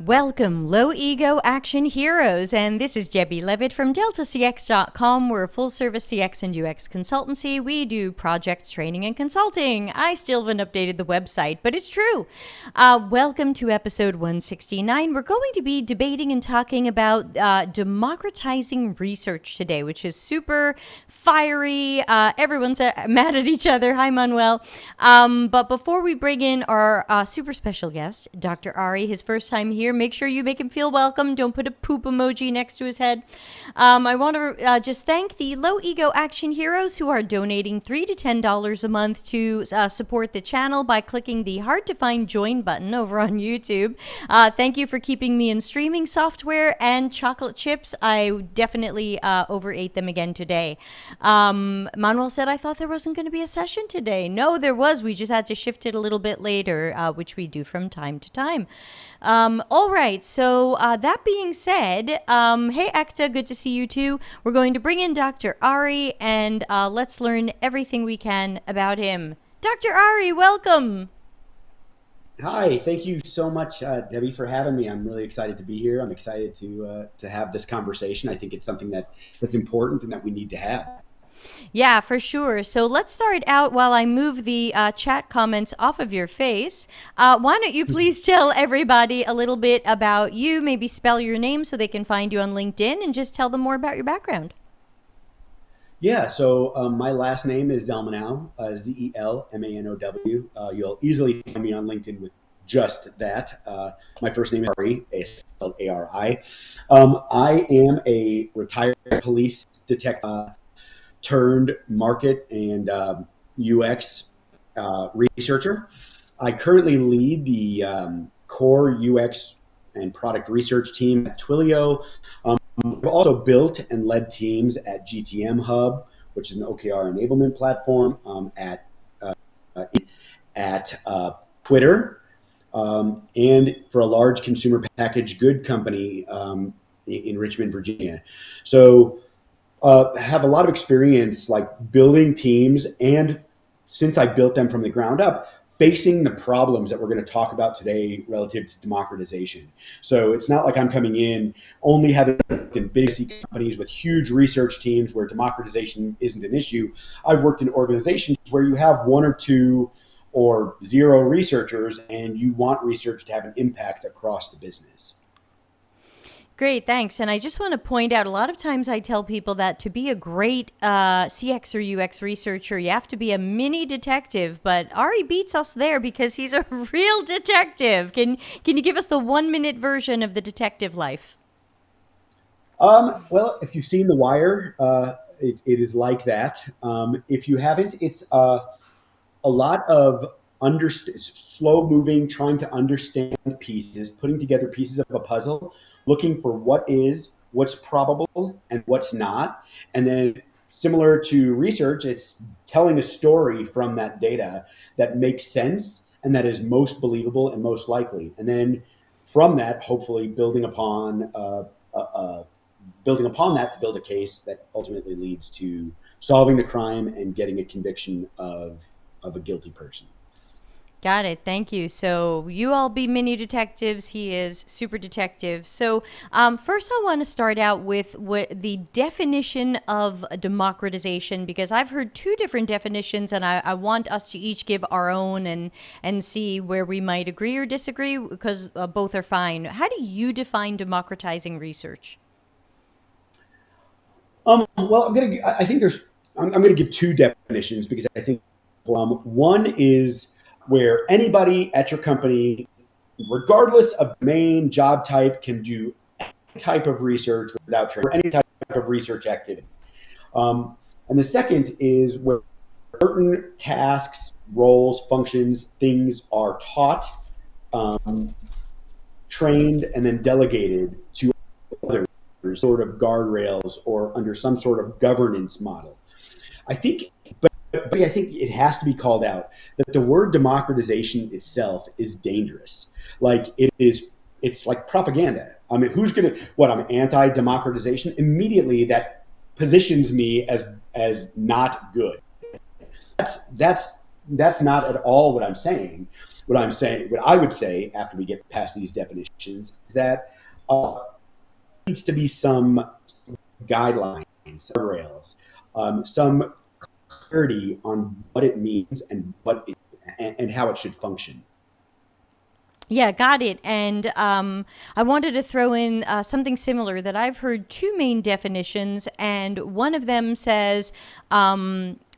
Welcome, low ego action heroes, and this is Debbie Levitt from DeltaCX.com. We're a full service CX and UX consultancy. We do projects, training, and consulting. I still haven't updated the website, but it's true. Welcome to episode 169. We're going to be debating and talking about democratizing research today, which is super fiery. Everyone's mad at each other. Hi, Manuel. But before we bring in our super special guest, Dr. Ari, his first time here, make sure you make him feel welcome. Don't put a poop emoji next to his head. I want to just thank the low ego action heroes who are donating $3 to $10 a month to support the channel by clicking the hard to find join button over on YouTube. Thank you for keeping me in streaming software and chocolate chips. I definitely overate them again today. Manuel said I thought there wasn't going to be a session today. No, there was. We just had to shift it a little bit later, which we do from time to time. All right, so that being said, hey Ekta, good to see you too. We're going to bring in Dr. Ari and let's learn everything we can about him. Dr. Ari, welcome. Hi, thank you so much, Debbie, for having me. I'm really excited to be here. I'm excited to have this conversation. I think it's something that's important and that we need to have. Yeah, for sure. So let's start out while I move the chat comments off of your face. Why don't you please tell everybody a little bit about you, maybe spell your name so they can find you on LinkedIn and just tell them more about your background. Yeah, so my last name is Zelmanow, Zelmanow. You'll easily find me on LinkedIn with just that. My first name is Ari, spelled A-R-I. I am a retired police detective turned market and UX researcher. I currently lead the core UX and product research team at Twilio. I've also built and led teams at GTM Hub, which is an OKR enablement platform, at Twitter, and for a large consumer packaged good company in Richmond, Virginia. So have a lot of experience like building teams, and since I built them from the ground up, facing the problems that we're going to talk about today relative to democratization. So it's not like I'm coming in only having in big companies with huge research teams where democratization isn't an issue. I've worked in organizations where you have one or two or zero researchers and you want research to have an impact across the business. Great, thanks. And I just want to point out, a lot of times I tell people that to be a great CX or UX researcher, you have to be a mini detective. But Ari beats us there because he's a real detective. Can you give us the 1-minute version of the detective life? Well, if you've seen The Wire, it is like that. If you haven't, it's a lot of slow moving, trying to understand pieces, putting together pieces of a puzzle, looking for what's probable and what's not. And then similar to research, it's telling a story from that data that makes sense and that is most believable and most likely. And then from that, hopefully building upon that to build a case that ultimately leads to solving the crime and getting a conviction of a guilty person. Got it. Thank you. So you all be mini detectives. He is super detective. So first I want to start out with what the definition of democratization, because I've heard two different definitions and I want us to each give our own and see where we might agree or disagree, because both are fine. How do you define democratizing research? Well, I'm going to give two definitions because I think one is where anybody at your company, regardless of main job type, can do any type of research without training or any type of research activity. And the second is where certain tasks, roles, functions, things are taught, trained, and then delegated to others, sort of guardrails or under some sort of governance model. I think it has to be called out that the word democratization itself is dangerous. Like it's like propaganda. I mean, I'm anti-democratization? Immediately that positions me as not good. That's not at all what I'm saying. what I'm saying, what I would say after we get past these definitions is that needs to be some guidelines, guardrails, some clarity on what it means and and how it should function. Yeah, got it. And I wanted to throw in something similar that I've heard two main definitions, and one of them says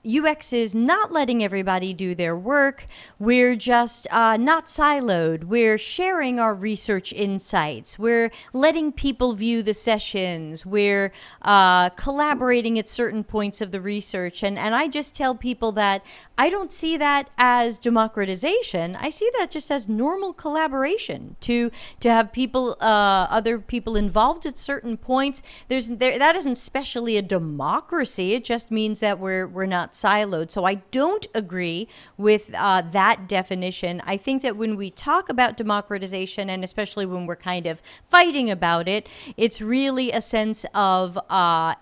UX is not letting everybody do their work. We're just not siloed. We're sharing our research insights. We're letting people view the sessions. We're collaborating at certain points of the research. And I just tell people that I don't see that as democratization. I see that just as normal collaboration to have people, other people involved at certain points. That isn't especially a democracy. It just means that we're not siloed. So I don't agree with that definition. I think that when we talk about democratization, and especially when we're kind of fighting about it, it's really a sense of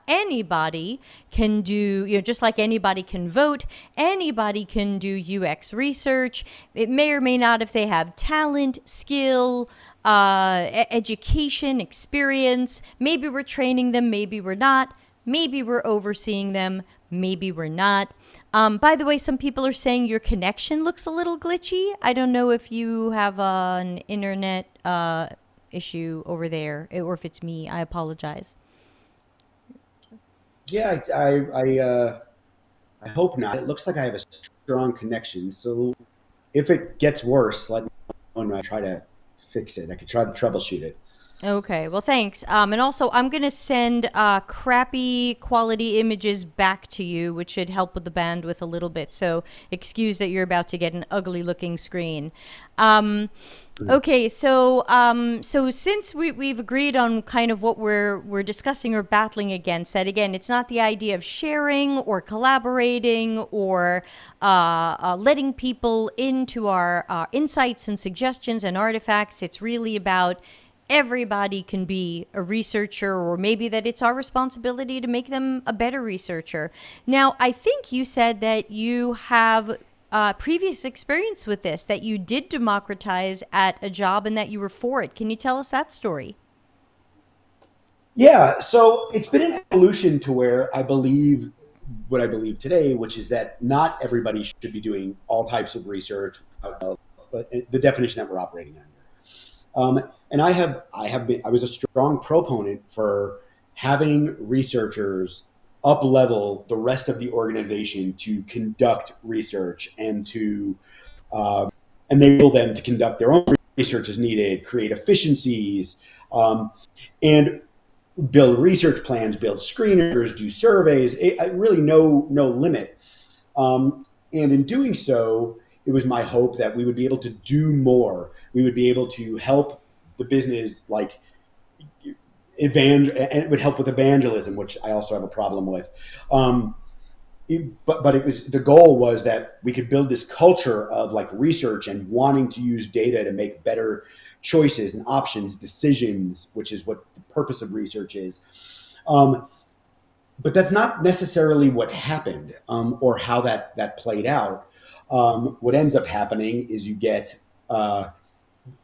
anybody can do, just like anybody can vote, anybody can do UX research. It may or may not, if they have talent, skill, education, experience. Maybe we're training them, maybe we're not. Maybe we're overseeing them, maybe we're not. By the way, some people are saying your connection looks a little glitchy. I don't know if you have an internet issue over there, or if it's me. I apologize. Yeah, I hope not. It looks like I have a strong connection. So if it gets worse, let me know and I try to fix it. I could try to troubleshoot it. Okay, well, thanks. And also, I'm going to send crappy quality images back to you, which should help with the bandwidth a little bit. So, excuse that you're about to get an ugly looking screen. Okay, so since we've agreed on kind of what we're discussing or battling against, that again, it's not the idea of sharing or collaborating or letting people into our insights and suggestions and artifacts. It's really about everybody can be a researcher, or maybe that it's our responsibility to make them a better researcher. Now, I think you said that you have previous experience with this, that you did democratize at a job and that you were for it. Can you tell us that story? Yeah, so it's been an evolution to where I believe what I believe today, which is that not everybody should be doing all types of research, but the definition that we're operating under. And I was a strong proponent for having researchers up level the rest of the organization to conduct research and to enable them to conduct their own research as needed, create efficiencies, and build research plans, build screeners, do surveys. Really, no limit. And in doing so, it was my hope that we would be able to do more. We would be able to help the business, like and it would help with evangelism, which I also have a problem with. But it was, the goal was that we could build this culture of like research and wanting to use data to make better choices and options, decisions, which is what the purpose of research is. But that's not necessarily what happened, or how that played out. What ends up happening is you get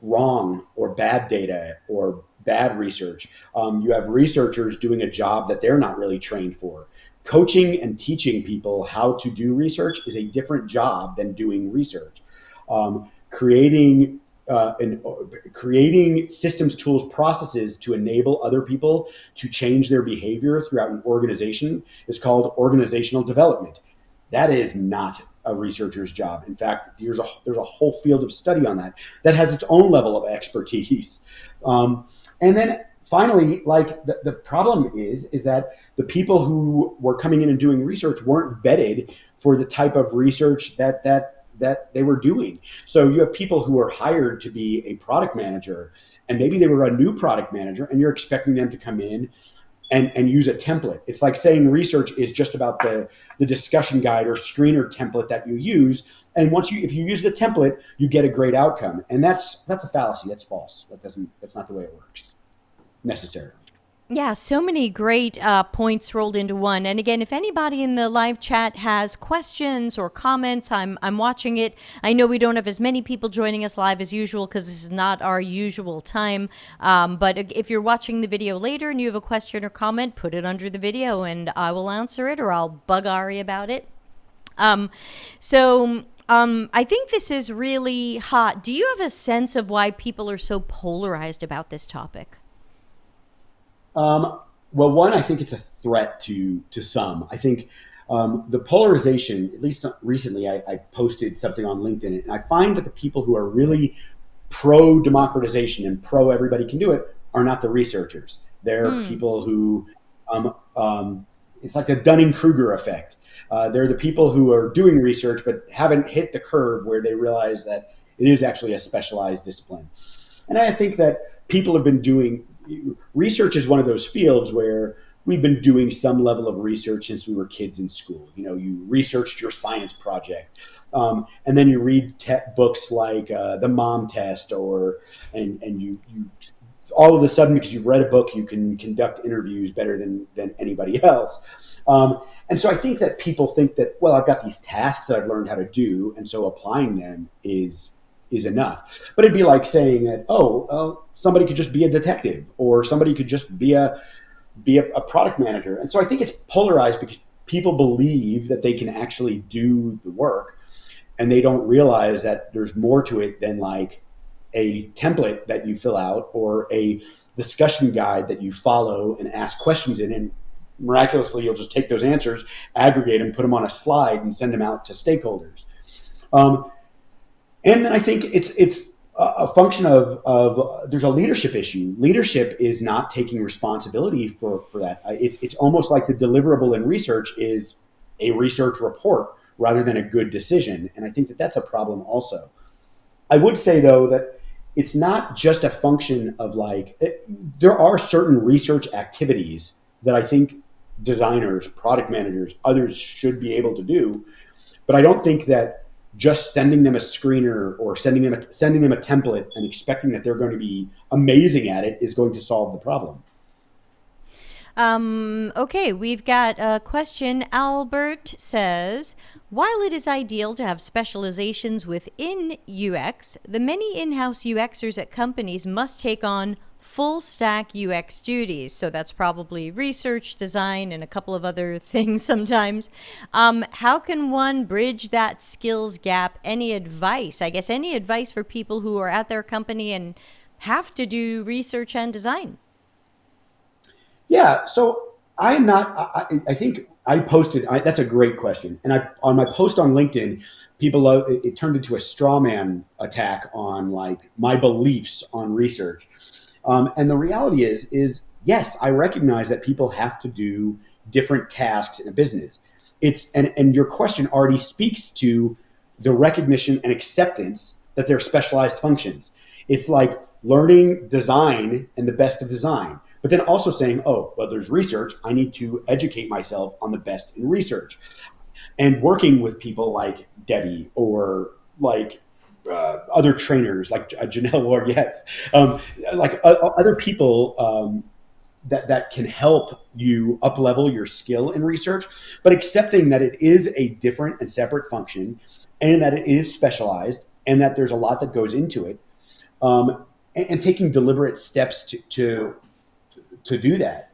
wrong or bad data or bad research. You have researchers doing a job that they're not really trained for. Coaching and teaching people how to do research is a different job than doing research. Creating creating systems, tools, processes to enable other people to change their behavior throughout an organization is called organizational development. That is not a researcher's job. In fact, there's a whole field of study on that has its own level of expertise. And then finally, like the problem is that the people who were coming in and doing research weren't vetted for the type of research that they were doing. So you have people who are hired to be a product manager, and maybe they were a new product manager, and you're expecting them to come in and use a template. It's like saying research is just about the discussion guide or screener template that you use. And if you use the template, you get a great outcome. And that's a fallacy. That's false. That's not the way it works necessarily. Yeah, so many great points rolled into one. And again, if anybody in the live chat has questions or comments, I'm watching it. I know we don't have as many people joining us live as usual because this is not our usual time. But if you're watching the video later and you have a question or comment, put it under the video and I will answer it, or I'll bug Ari about it. I think this is really hot. Do you have a sense of why people are so polarized about this topic? Well, one, I think it's a threat to some. I think the polarization, at least recently, I posted something on LinkedIn, and I find that the people who are really pro democratization and pro everybody can do it are not the researchers. They're people who, it's like the Dunning-Kruger effect. They're the people who are doing research but haven't hit the curve where they realize that it is actually a specialized discipline. And I think that people have been doing research is one of those fields where we've been doing some level of research since we were kids in school. You know, you researched your science project, and then you read books like the Mom Test, and you all of a sudden, because you've read a book, you can conduct interviews better than anybody else. And so I think that people think that, well, I've got these tasks that I've learned how to do, and so applying them is enough. But it'd be like saying that, somebody could just be a detective, or somebody could just be a product manager. And so I think it's polarized because people believe that they can actually do the work, and they don't realize that there's more to it than like a template that you fill out or a discussion guide that you follow and ask questions in, and miraculously you'll just take those answers, aggregate them, put them on a slide, and send them out to stakeholders. And then I think it's a function of there's a leadership issue. Leadership is not taking responsibility for that. It's almost like the deliverable in research is a research report rather than a good decision. And I think that that's a problem also. I would say, though, that it's not just a function of there are certain research activities that I think designers, product managers, others should be able to do. But I don't think that just sending them a screener or sending them a template and expecting that they're going to be amazing at it is going to solve the problem. Okay, we've got a question. Albert says, while it is ideal to have specializations within UX, the many in-house UXers at companies must take on full stack UX duties. So that's probably research, design, and a couple of other things sometimes. How can one bridge that skills gap? Any advice? I guess any advice for people who are at their company and have to do research and design? Yeah, so I'm not. I think I posted. That's a great question, and on my post on LinkedIn, it turned into a straw man attack on like my beliefs on research. And the reality is yes, I recognize that people have to do different tasks in a business. And your question already speaks to the recognition and acceptance that they're specialized functions. It's like learning design and the best of design, but then also saying, oh, well, there's research. I need to educate myself on the best in research. And working with people like Debbie or like other trainers like Janelle Ward, yes, other people that can help you up level your skill in research, but accepting that it is a different and separate function, and that it is specialized, and that there's a lot that goes into it, and taking deliberate steps to do that.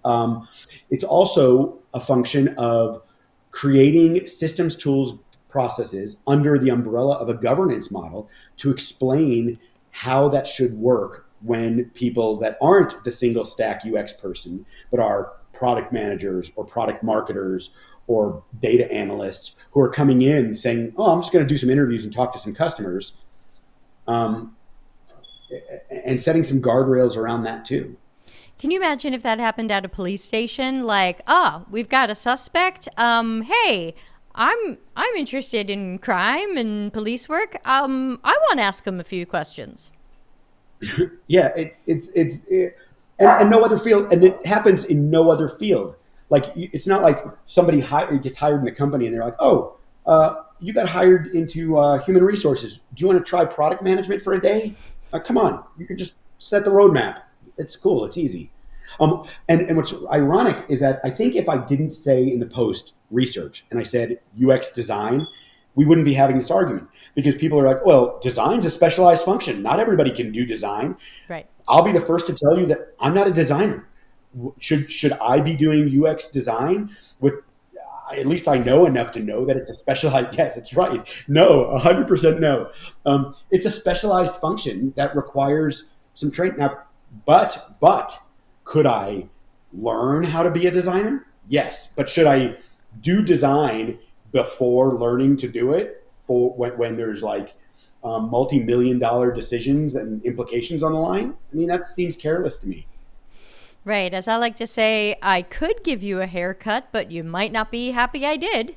It's also a function of creating systems, tools, processes under the umbrella of a governance model to explain how that should work when people that aren't the single stack UX person, but are product managers or product marketers or data analysts who are coming in saying, oh, I'm just going to do some interviews and talk to some customers, and setting some guardrails around that too. Can you imagine if that happened at a police station? Like, we've got a suspect. Hey, I'm interested in crime and police work. I want to ask him a few questions. Yeah, and no other field, and it happens in no other field. Like it's not like somebody gets hired in the company and they're like, oh, you got hired into human resources. Do you want to try product management for a day? Come on, you can just set the roadmap. It's cool. It's easy. And what's ironic is that I think if I didn't say in the post research and I said UX design, we wouldn't be having this argument, because people are like, well, design's a specialized function. Not everybody can do design. Right. I'll be the first to tell you that I'm not a designer. Should I be doing UX design? With at least I know enough to know that it's a specialized. Yes, it's right. No, 100% no. It's a specialized function that requires some training. Now, but could I learn how to be a designer? Yes, but should I do design before learning to do it? For when there's like multi-million dollar decisions and implications on the line? I mean, that seems careless to me. Right. As I like to say, I could give you a haircut, but you might not be happy I did.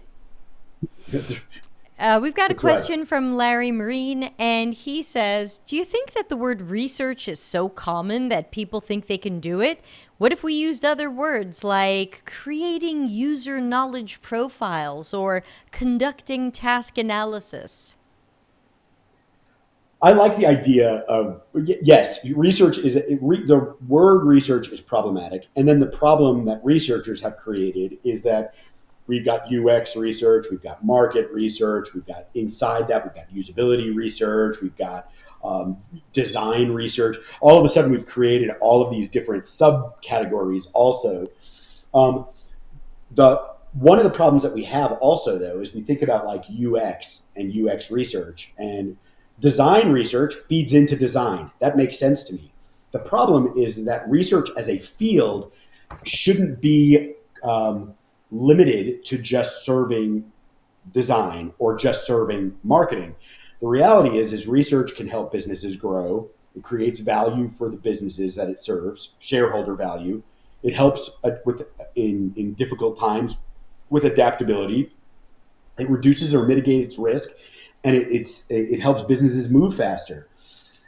That's, We've got a that's right. question from Larry Marine, and he says, do you think that the word research is so common that people think they can do it? What if we used other words like creating user knowledge profiles or conducting task analysis? I like the idea of, yes, research is the word research is problematic, and then the problem that researchers have created is that we've got UX research, we've got market research, we've got inside that we've got usability research, we've got design research. All of a sudden, we've created all of these different subcategories. Also, um, the one of the problems that we have also though is we think about like UX and UX research, and design research feeds into design. That makes sense to me. The problem is that research as a field shouldn't be limited to just serving design or just serving marketing. The reality is research can help businesses grow. It creates value for the businesses that it serves, shareholder value. It helps with in difficult times with adaptability. It reduces or mitigates risk, and it helps businesses move faster.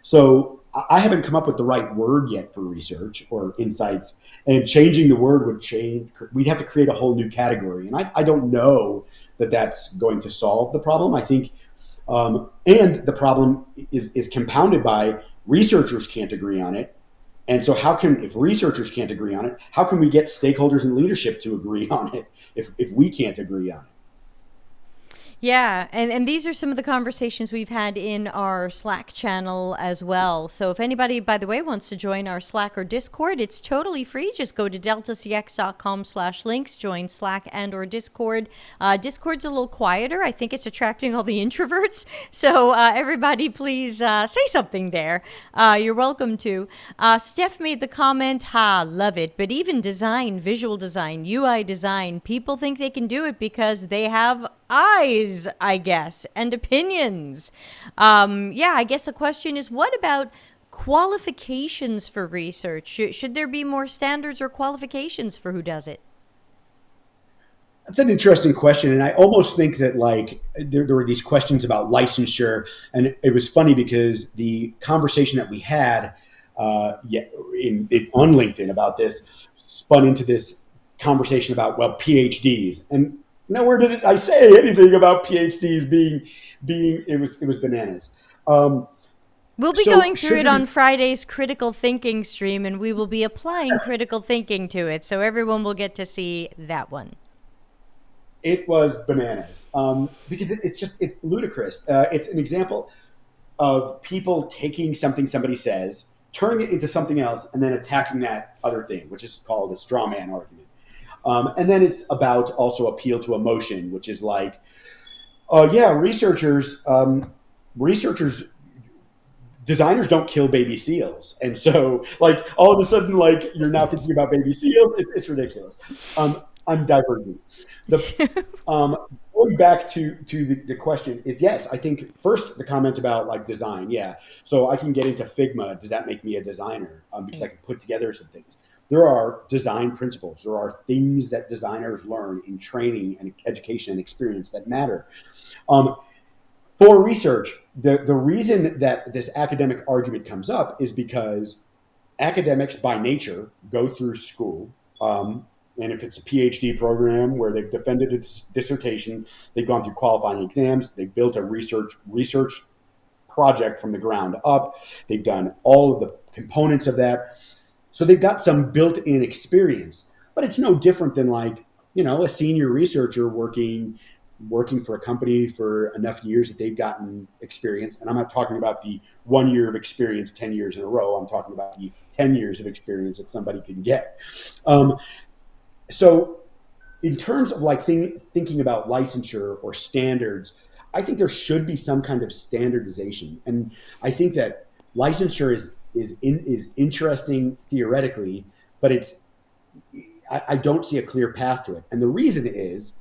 So I haven't come up with the right word yet for research or insights, and changing the word would change. We'd have to create a whole new category, and I don't know that that's going to solve the problem. I think, and the problem is compounded by researchers can't agree on it. And so, if researchers can't agree on it, how can we get stakeholders and leadership to agree on it if we can't agree on it? Yeah, and these are some of the conversations we've had in our Slack channel as well. So if anybody, by the way, wants to join our Slack or Discord, it's totally free. Just go to deltacx.com/links, join Slack and or Discord. Discord's a little quieter. I think it's attracting all the introverts. So everybody, please say something there. You're welcome to. Steph made the comment, love it. But even design, visual design, UI design, people think they can do it because they have eyes, I guess, and opinions. Yeah, I guess the question is, what about qualifications for research? Should there be more standards or qualifications for who does it? That's an interesting question, and I almost think that like there were these questions about licensure, and it was funny because the conversation that we had on LinkedIn about this spun into this conversation about, well, PhDs, and nowhere did I say anything about PhDs being it was bananas. Um, We'll be so going through should it there on be? Friday's critical thinking stream, and we will be applying critical thinking to it. So everyone will get to see that one. It was bananas because it's ludicrous. It's an example of people taking something somebody says, turning it into something else, and then attacking that other thing, which is called a straw man argument. And then it's about also appeal to emotion, which is like, oh yeah, researchers, designers don't kill baby seals, and so like all of a sudden, like you're now thinking about baby seals. It's ridiculous. I'm diverging. The um, Going back to the question is, yes, I think first the comment about like design, yeah. So I can get into Figma. Does that make me a designer? Because I can put together some things. There are design principles. There are things that designers learn in training and education and experience that matter. Um, for research, the reason that this academic argument comes up is because academics by nature go through school. And if it's a PhD program where they've defended a dissertation, they've gone through qualifying exams, they've built a research project from the ground up, they've done all of the components of that. So they've got some built-in experience, but it's no different than like, a senior researcher working for a company for enough years that they've gotten experience. And I'm not talking about the 1 year of experience 10 years in a row. I'm talking about the 10 years of experience that somebody can get. Um, so in terms of like thinking about licensure or standards, I think there should be some kind of standardization, and I think that licensure is interesting theoretically, but I don't see a clear path to it, and the reason is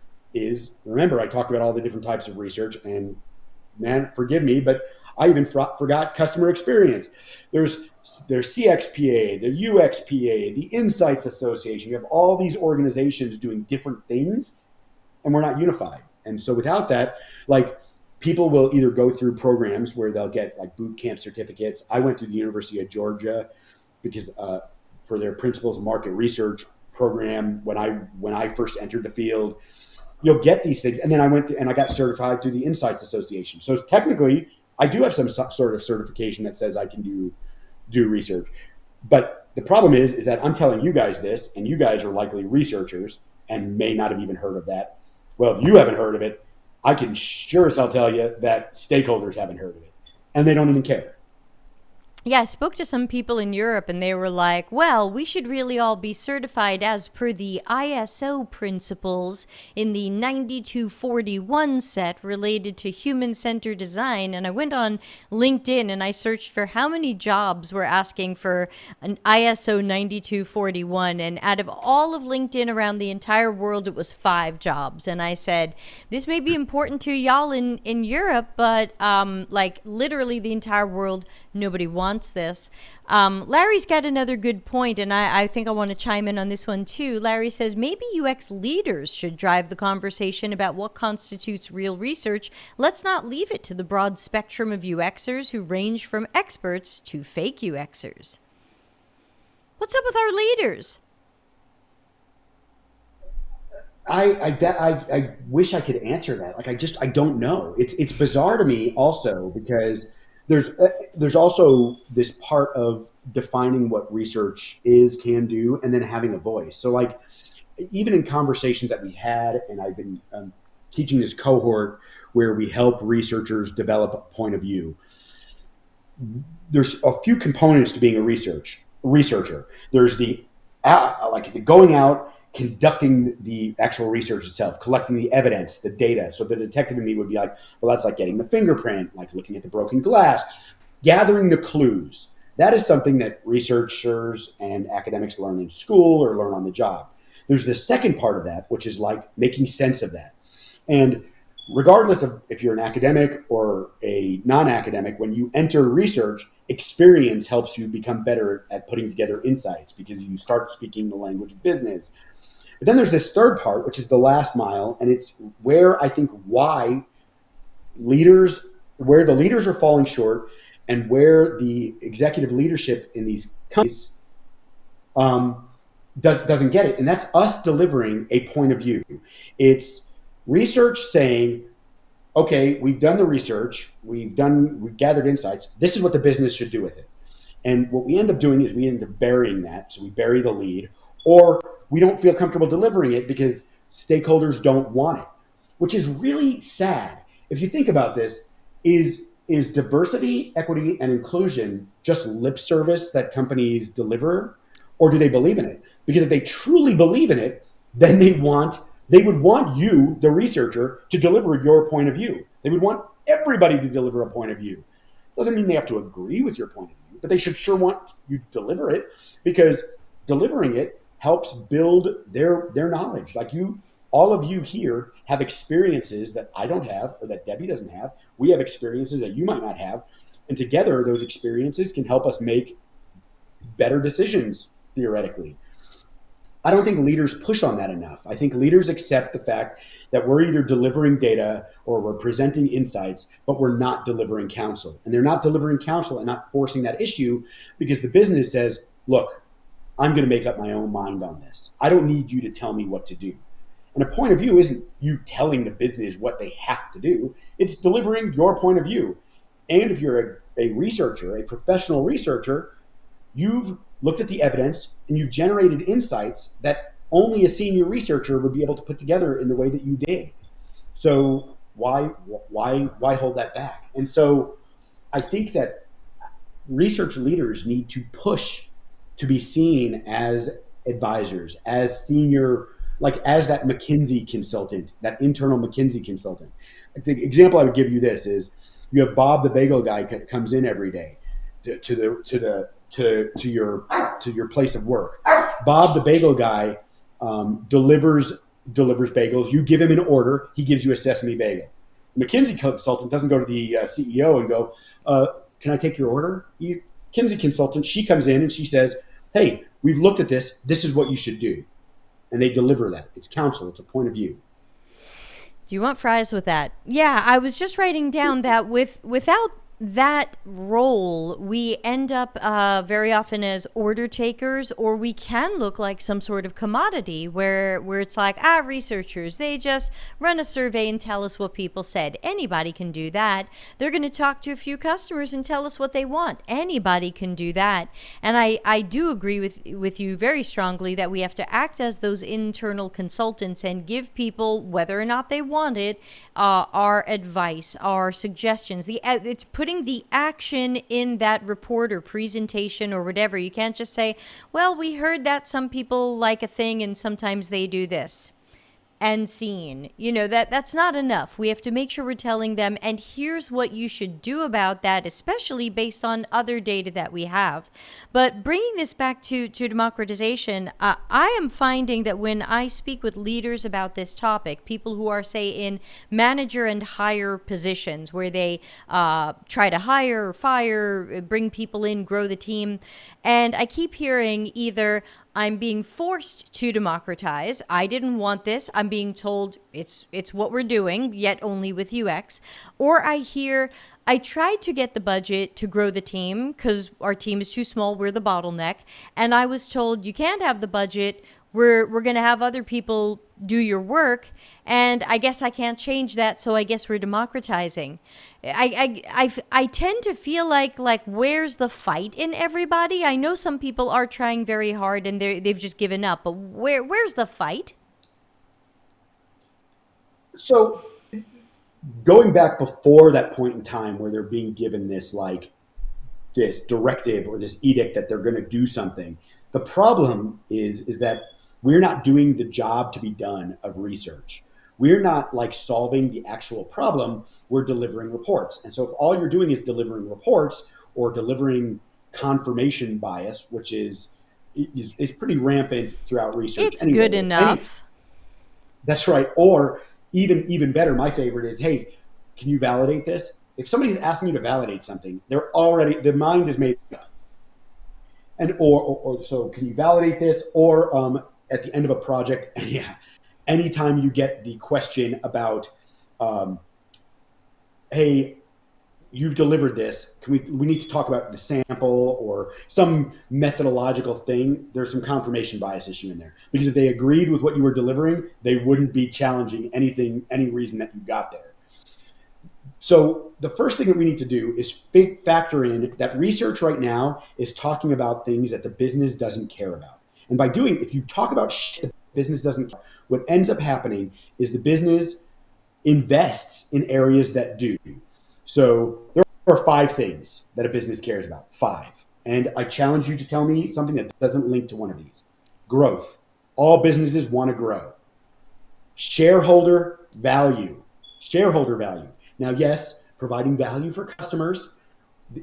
remember I talked about all the different types of research, and man, forgive me, but I even forgot customer experience. There's CXPA, the UXPA, the Insights Association. You have all these organizations doing different things, and we're not unified. And so without that, like people will either go through programs where they'll get like boot camp certificates. I went through the University of Georgia because for their principles of market research program when I first entered the field. You'll get these things, and then I went and I got certified through the Insights Association. So technically, I do have some sort of certification that says I can do research. But the problem is that I'm telling you guys this, and you guys are likely researchers and may not have even heard of that. Well, if you haven't heard of it, I can sure as hell tell you that stakeholders haven't heard of it, and they don't even care. Yeah, I spoke to some people in Europe and they were like, well, we should really all be certified as per the ISO principles in the 9241 set related to human centered design. And I went on LinkedIn and I searched for how many jobs were asking for an ISO 9241. And out of all of LinkedIn around the entire world, it was 5 jobs. And I said, this may be important to y'all in Europe, but like literally the entire world, nobody wants this. Larry's got another good point, and I think I want to chime in on this one too. Larry says maybe UX leaders should drive the conversation about what constitutes real research. Let's not leave it to the broad spectrum of UXers who range from experts to fake UXers. What's up with our leaders? I wish I could answer that. Like I don't know. It's bizarre to me also because there's also this part of defining what research is, can do, and then having a voice. So like even in conversations that we had, and I've been teaching this cohort where we help researchers develop a point of view. There's a few components to being a researcher. There's like the going out, conducting the actual research itself, collecting the evidence, the data. So the detective in me would be like, well, that's like getting the fingerprint, like looking at the broken glass, gathering the clues. That is something that researchers and academics learn in school or learn on the job. There's the second part of that, which is like making sense of that. And regardless of if you're an academic or a non-academic, when you enter research, experience helps you become better at putting together insights because you start speaking the language of business. But then there's this third part, which is the last mile, and it's where I think where the leaders are falling short and where the executive leadership in these companies doesn't get it. And that's us delivering a point of view. It's research saying, okay, we've done the research, we've gathered insights. This is what the business should do with it. And what we end up doing is we end up burying that. So we bury the lead, or we don't feel comfortable delivering it because stakeholders don't want it, which is really sad. If you think about this, is diversity, equity, and inclusion just lip service that companies deliver, or do they believe in it? Because if they truly believe in it, then they would want you, the researcher, to deliver your point of view. They would want everybody to deliver a point of view. Doesn't mean they have to agree with your point of view, but they should sure want you to deliver it, because delivering it helps build their knowledge. Like all of you here have experiences that I don't have or that Debbie doesn't have. We have experiences that you might not have. And together, those experiences can help us make better decisions, theoretically. I don't think leaders push on that enough. I think leaders accept the fact that we're either delivering data or we're presenting insights, but we're not delivering counsel. And they're not delivering counsel and not forcing that issue because the business says, look, I'm going to make up my own mind on this. I don't need you to tell me what to do. And a point of view isn't you telling the business what they have to do. It's delivering your point of view. And if you're a researcher, a professional researcher, You've looked at the evidence and you've generated insights that only a senior researcher would be able to put together in the way that you did. So why hold that back? And so I think that research leaders need to push to be seen as advisors, as senior, like as that McKinsey consultant, that internal McKinsey consultant. The example I would give you this is you have Bob the bagel guy comes in every day to your place of work. Bob the bagel guy delivers bagels. You give him an order, he gives you a sesame bagel. The McKinsey consultant doesn't go to the CEO and go, can I take your order? McKinsey consultant, she comes in and she says, hey, we've looked at this. This is what you should do. And they deliver that. It's counsel. It's a point of view. Do you want fries with that? Yeah, I was just writing down that without that role, we end up very often as order takers, or we can look like some sort of commodity where it's like, researchers, they just run a survey and tell us what people said. Anybody can do that. They're going to talk to a few customers and tell us what they want. Anybody can do that. And I do agree with you very strongly that we have to act as those internal consultants and give people, whether or not they want it, our advice, our suggestions. It's putting the action in that report or presentation or whatever. You can't just say, well, we heard that some people like a thing and sometimes they do this. And seen. That's not enough. We have to make sure we're telling them, and here's what you should do about that, especially based on other data that we have. But bringing this back to democratization, I am finding that when I speak with leaders about this topic, people who are, say, in manager and hire positions, where they try to hire or fire, bring people in, grow the team, and I keep hearing either, I'm being forced to democratize. I didn't want this. I'm being told it's what we're doing, yet only with UX. Or I hear, I tried to get the budget to grow the team because our team is too small. We're the bottleneck. And I was told, you can't have the budget. We're going to have other people do your work, and I guess I can't change that, so I guess we're democratizing. I tend to feel like where's the fight in everybody? I know some people are trying very hard and they've just given up, but where's the fight? So going back before that point in time where they're being given this directive or this edict that they're going to do something, the problem is that we're not doing the job to be done of research. We're not solving the actual problem. We're delivering reports. And so if all you're doing is delivering reports or delivering confirmation bias, which is pretty rampant throughout research. It's good enough. That's right. Or even better, my favorite is, hey, can you validate this? If somebody's asking you to validate something, the mind is made up. And or so can you validate this? Or at the end of a project, anytime you get the question about, hey, you've delivered this, we need to talk about the sample or some methodological thing, there's some confirmation bias issue in there. Because if they agreed with what you were delivering, they wouldn't be challenging any reason that you got there. So the first thing that we need to do is factor in that research right now is talking about things that the business doesn't care about. And if you talk about shit the business doesn't care, what ends up happening is the business invests in areas that do. So there are 5 things that a business cares about. 5. And I challenge you to tell me something that doesn't link to one of these. Growth. All businesses want to grow. Shareholder value. Shareholder value. Now, yes, providing value for customers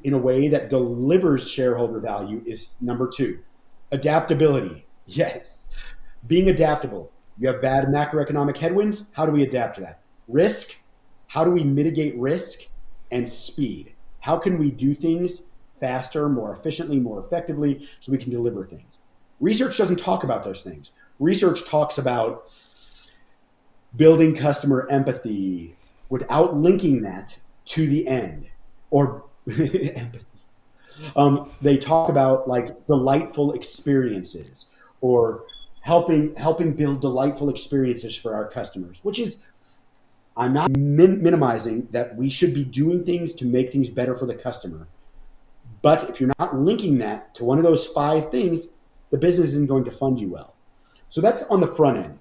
in a way that delivers shareholder value is number 2. Adaptability. Yes. Being adaptable. You have bad macroeconomic headwinds. How do we adapt to that? Risk. How do we mitigate risk? And speed. How can we do things faster, more efficiently, more effectively, so we can deliver things? Research doesn't talk about those things. Research talks about building customer empathy without linking that to the end or empathy. They talk about delightful experiences or helping build delightful experiences for our customers, which is, I'm not minimizing that we should be doing things to make things better for the customer. But if you're not linking that to one of those five things, the business isn't going to fund you well. So that's on the front end.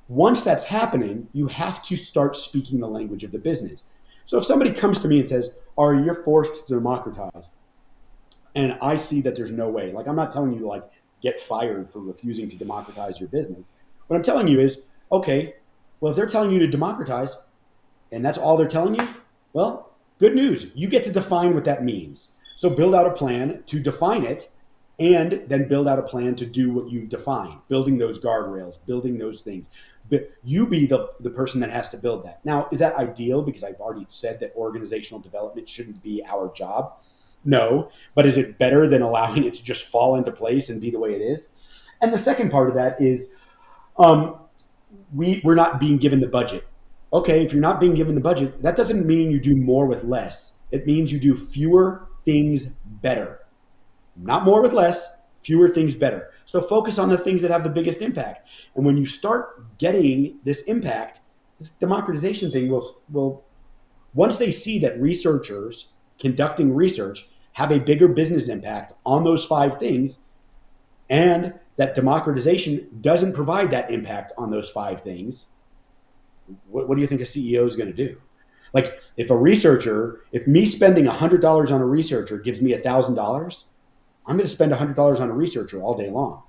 Once that's happening, you have to start speaking the language of the business. So if somebody comes to me and says, Ari, you're forced to democratize, and I see that there's no way, like I'm not telling you to like get fired for refusing to democratize your business. What I'm telling you is, okay, well, if they're telling you to democratize and that's all they're telling you, well, good news. You get to define what that means. So build out a plan to define it and then build out a plan to do what you've defined, building those guardrails, building those things. But you be the person that has to build that. Now, is that ideal? Because I've already said that organizational development shouldn't be our job. No, but is it better than allowing it to just fall into place and be the way it is? And the second part of that is um, we're not being given the budget. Okay, if you're not being given the budget, that doesn't mean you do more with less. It means you do fewer things better. Not more with less, fewer things better. So focus on the things that have the biggest impact. And when you start getting this impact, this democratization thing will once they see that researchers conducting research have a bigger business impact on those five things, and that democratization doesn't provide that impact on those five things, what do you think a CEO is going to do? Like if me spending $100 on a researcher gives me $1,000, I'm going to spend $100 on a researcher all day long.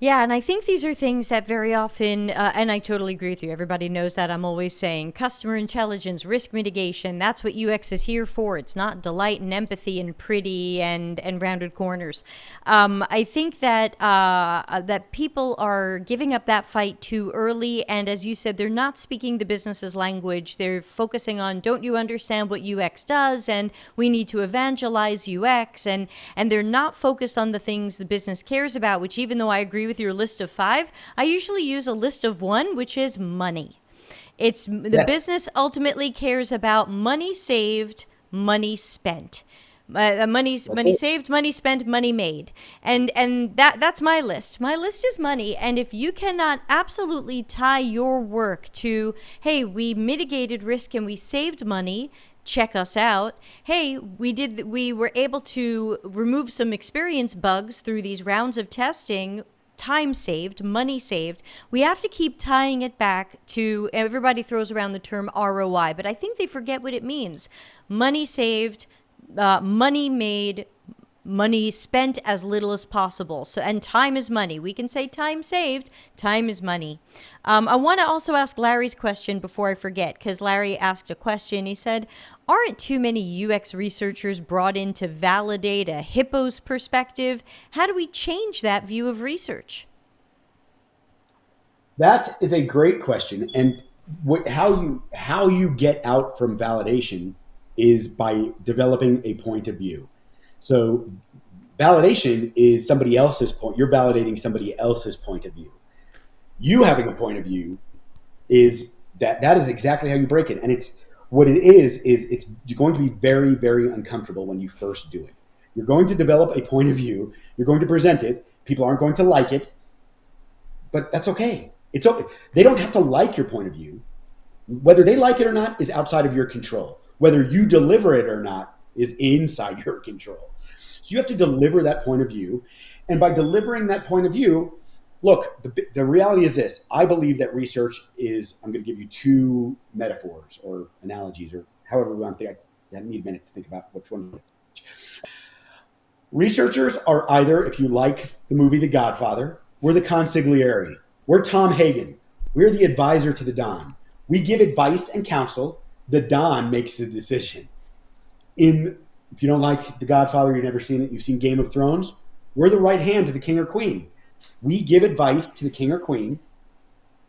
Yeah, and I think these are things that very often, and I totally agree with you. Everybody knows that. I'm always saying customer intelligence, risk mitigation, that's what UX is here for. It's not delight and empathy and pretty and rounded corners. I think that that people are giving up that fight too early. And as you said, they're not speaking the business's language. They're focusing on, don't you understand what UX does? And we need to evangelize UX. And they're not focused on the things the business cares about, which even though I agree with your list of five, I usually use a list of one, which is money. It's the Yes. business ultimately cares about money saved, money spent. Money That's it. saved, money spent, money made, and that's my list. My list is money, and if you cannot absolutely tie your work to, hey, we mitigated risk and we saved money, check us out. Hey, we were able to remove some experience bugs through these rounds of testing. Time saved, money saved. We have to keep tying it back to, everybody throws around the term ROI, but I think they forget what it means. Money saved, money made, money spent as little as possible. So, and time is money. We can say time saved, time is money. I want to also ask Larry's question before I forget, because Larry asked a question. He said, aren't too many UX researchers brought in to validate a hippo's perspective? How do we change that view of research? That is a great question. And how you get out from validation is by developing a point of view. So validation is somebody else's point. You're validating somebody else's point of view. You having a point of view is that is exactly how you break it. And it's what it is it's you're going to be very, very uncomfortable when you first do it. You're going to develop a point of view. You're going to present it. People aren't going to like it, but that's okay. It's okay. They don't have to like your point of view. Whether they like it or not is outside of your control. Whether you deliver it or not is inside your control. So you have to deliver that point of view. And by delivering that point of view, look, the reality is this. I believe that research is, I'm going to give you two metaphors or analogies or however we want to think. I need a minute to think about which one. Researchers are either, if you like the movie The Godfather, we're the consigliere. We're Tom Hagen. We're the advisor to the Don. We give advice and counsel. The Don makes the decision. If you don't like The Godfather, you've never seen it, you've seen Game of Thrones, we're the right hand to the king or queen. We give advice to the king or queen.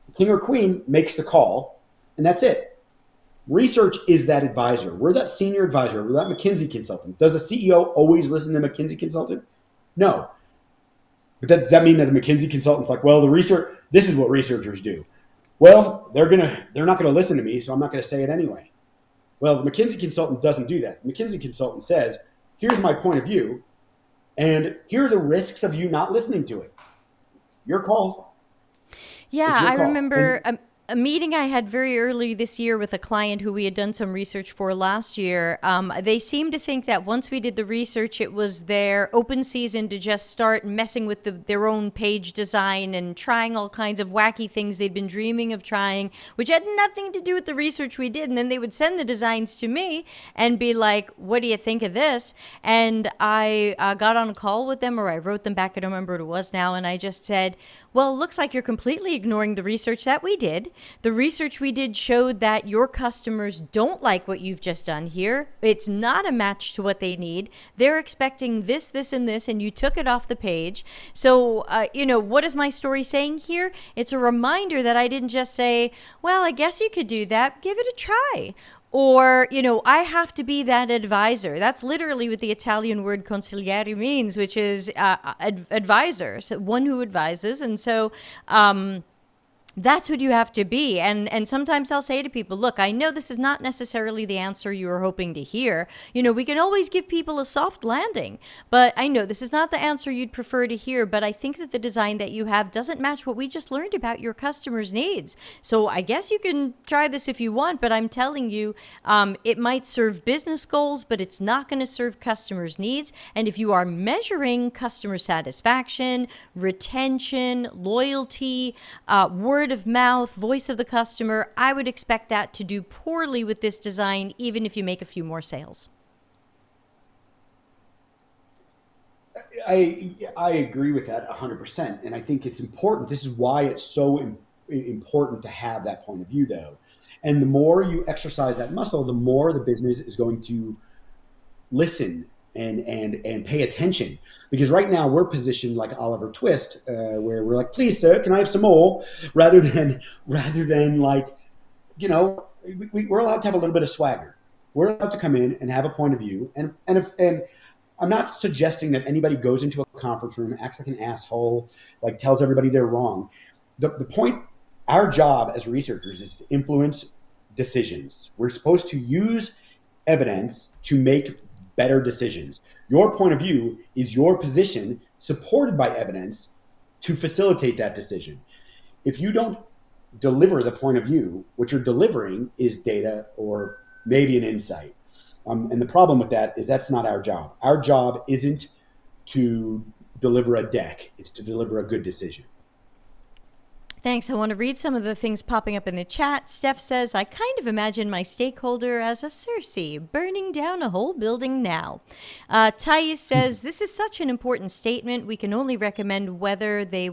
The king or queen makes the call, and that's it. Research is that advisor. We're that senior advisor. We're that McKinsey consultant. Does a CEO always listen to a McKinsey consultant? No. But does that mean that the McKinsey consultant's like, well, this is what researchers do? Well, they're not gonna listen to me, so I'm not gonna say it anyway. Well, the McKinsey consultant doesn't do that. The McKinsey consultant says, here's my point of view, and here are the risks of you not listening to it. Your call. Yeah, It's your I call. remember. a meeting I had very early this year with a client who we had done some research for last year. They seemed to think that once we did the research, it was their open season to just start messing with their own page design and trying all kinds of wacky things they'd been dreaming of trying, which had nothing to do with the research we did. And then they would send the designs to me and be like, what do you think of this? And I got on a call with them, or I wrote them back, I don't remember what it was now, and I just said, well, it looks like you're completely ignoring the research that we did. The research we did showed that your customers don't like what you've just done here. It's not a match to what they need. They're expecting this, this, and this, and you took it off the page. So, what is my story saying here? It's a reminder that I didn't just say, well, I guess you could do that. Give it a try. Or, I have to be that advisor. That's literally what the Italian word consigliere means, which is advisor, so one who advises. And so that's what you have to be. And sometimes I'll say to people, look, I know this is not necessarily the answer you were hoping to hear. We can always give people a soft landing, but I know this is not the answer you'd prefer to hear, but I think that the design that you have doesn't match what we just learned about your customers' needs. So I guess you can try this if you want, but I'm telling you, it might serve business goals, but it's not going to serve customers' needs. And if you are measuring customer satisfaction, retention, loyalty, word of mouth, voice of the customer, I would expect that to do poorly with this design, even if you make a few more sales. I agree with that 100%. And I think it's important. This is why it's so important to have that point of view, though. And the more you exercise that muscle, the more the business is going to listen and pay attention. Because right now we're positioned like Oliver Twist, where we're like, please, sir, can I have some more? Rather than like, we're allowed to have a little bit of swagger. We're allowed to come in and have a point of view. And I'm not suggesting that anybody goes into a conference room, acts like an asshole, like tells everybody they're wrong. The point, our job as researchers is to influence decisions. We're supposed to use evidence to make better decisions. Your point of view is your position supported by evidence to facilitate that decision. If you don't deliver the point of view, what you're delivering is data or maybe an insight. And the problem with that is that's not our job. Our job isn't to deliver a deck. It's to deliver a good decision. Thanks. I want to read some of the things popping up in the chat. Steph says, I kind of imagine my stakeholder as a Cersei burning down a whole building now. Thais says, this is such an important statement. We can only recommend whether they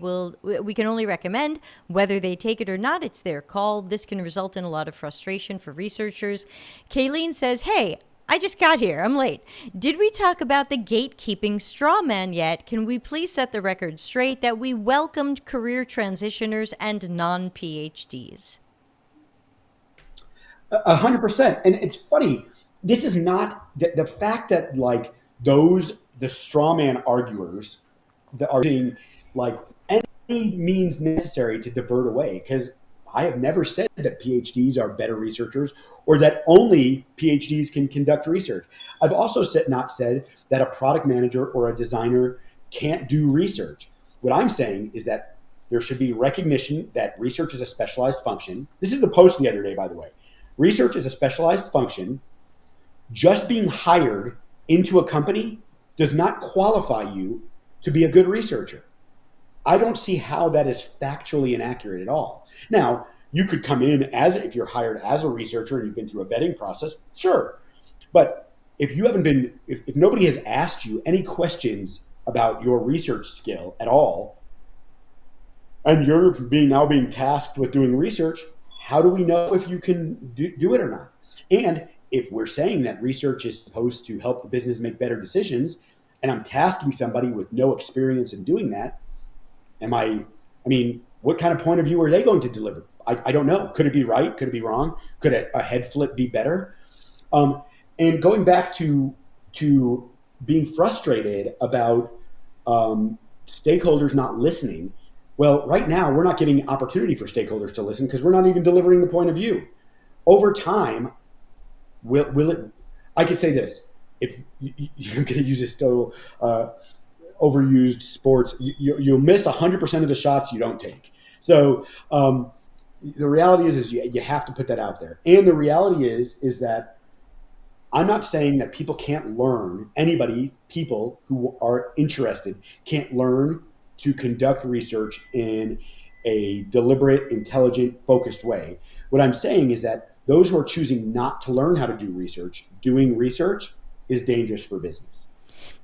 take it or not. It's their call. This can result in a lot of frustration for researchers. Kayleen says, hey, I just got here. I'm late. Did we talk about the gatekeeping straw man yet? Can we please set the record straight that we welcomed career transitioners and non-PhDs? 100%. And it's funny. This is not the fact that like the straw man arguers that are using like any means necessary to divert away, because I have never said that PhDs are better researchers or that only PhDs can conduct research. I've also not said that a product manager or a designer can't do research. What I'm saying is that there should be recognition that research is a specialized function. This is the post the other day, by the way. Research is a specialized function. Just being hired into a company does not qualify you to be a good researcher. I don't see how that is factually inaccurate at all. Now, you could come in if you're hired as a researcher and you've been through a vetting process, sure. But if nobody has asked you any questions about your research skill at all, and you're now being tasked with doing research, how do we know if you can do it or not? And if we're saying that research is supposed to help the business make better decisions, and I'm tasking somebody with no experience in doing that, what kind of point of view are they going to deliver? I don't know. Could it be right? Could it be wrong? Could a head flip be better? And going back to being frustrated about stakeholders not listening. Well, right now we're not giving opportunity for stakeholders to listen because we're not even delivering the point of view. Over time, will it? I could say this: if you're going to use this still overused sports, you'll miss 100% of the shots you don't take. So The reality is you have to put that out there. And the reality is that I'm not saying that people can't learn. People who are interested can't learn to conduct research in a deliberate, intelligent, focused way. What I'm saying is that those who are choosing not to learn how to do research, doing research is dangerous for business.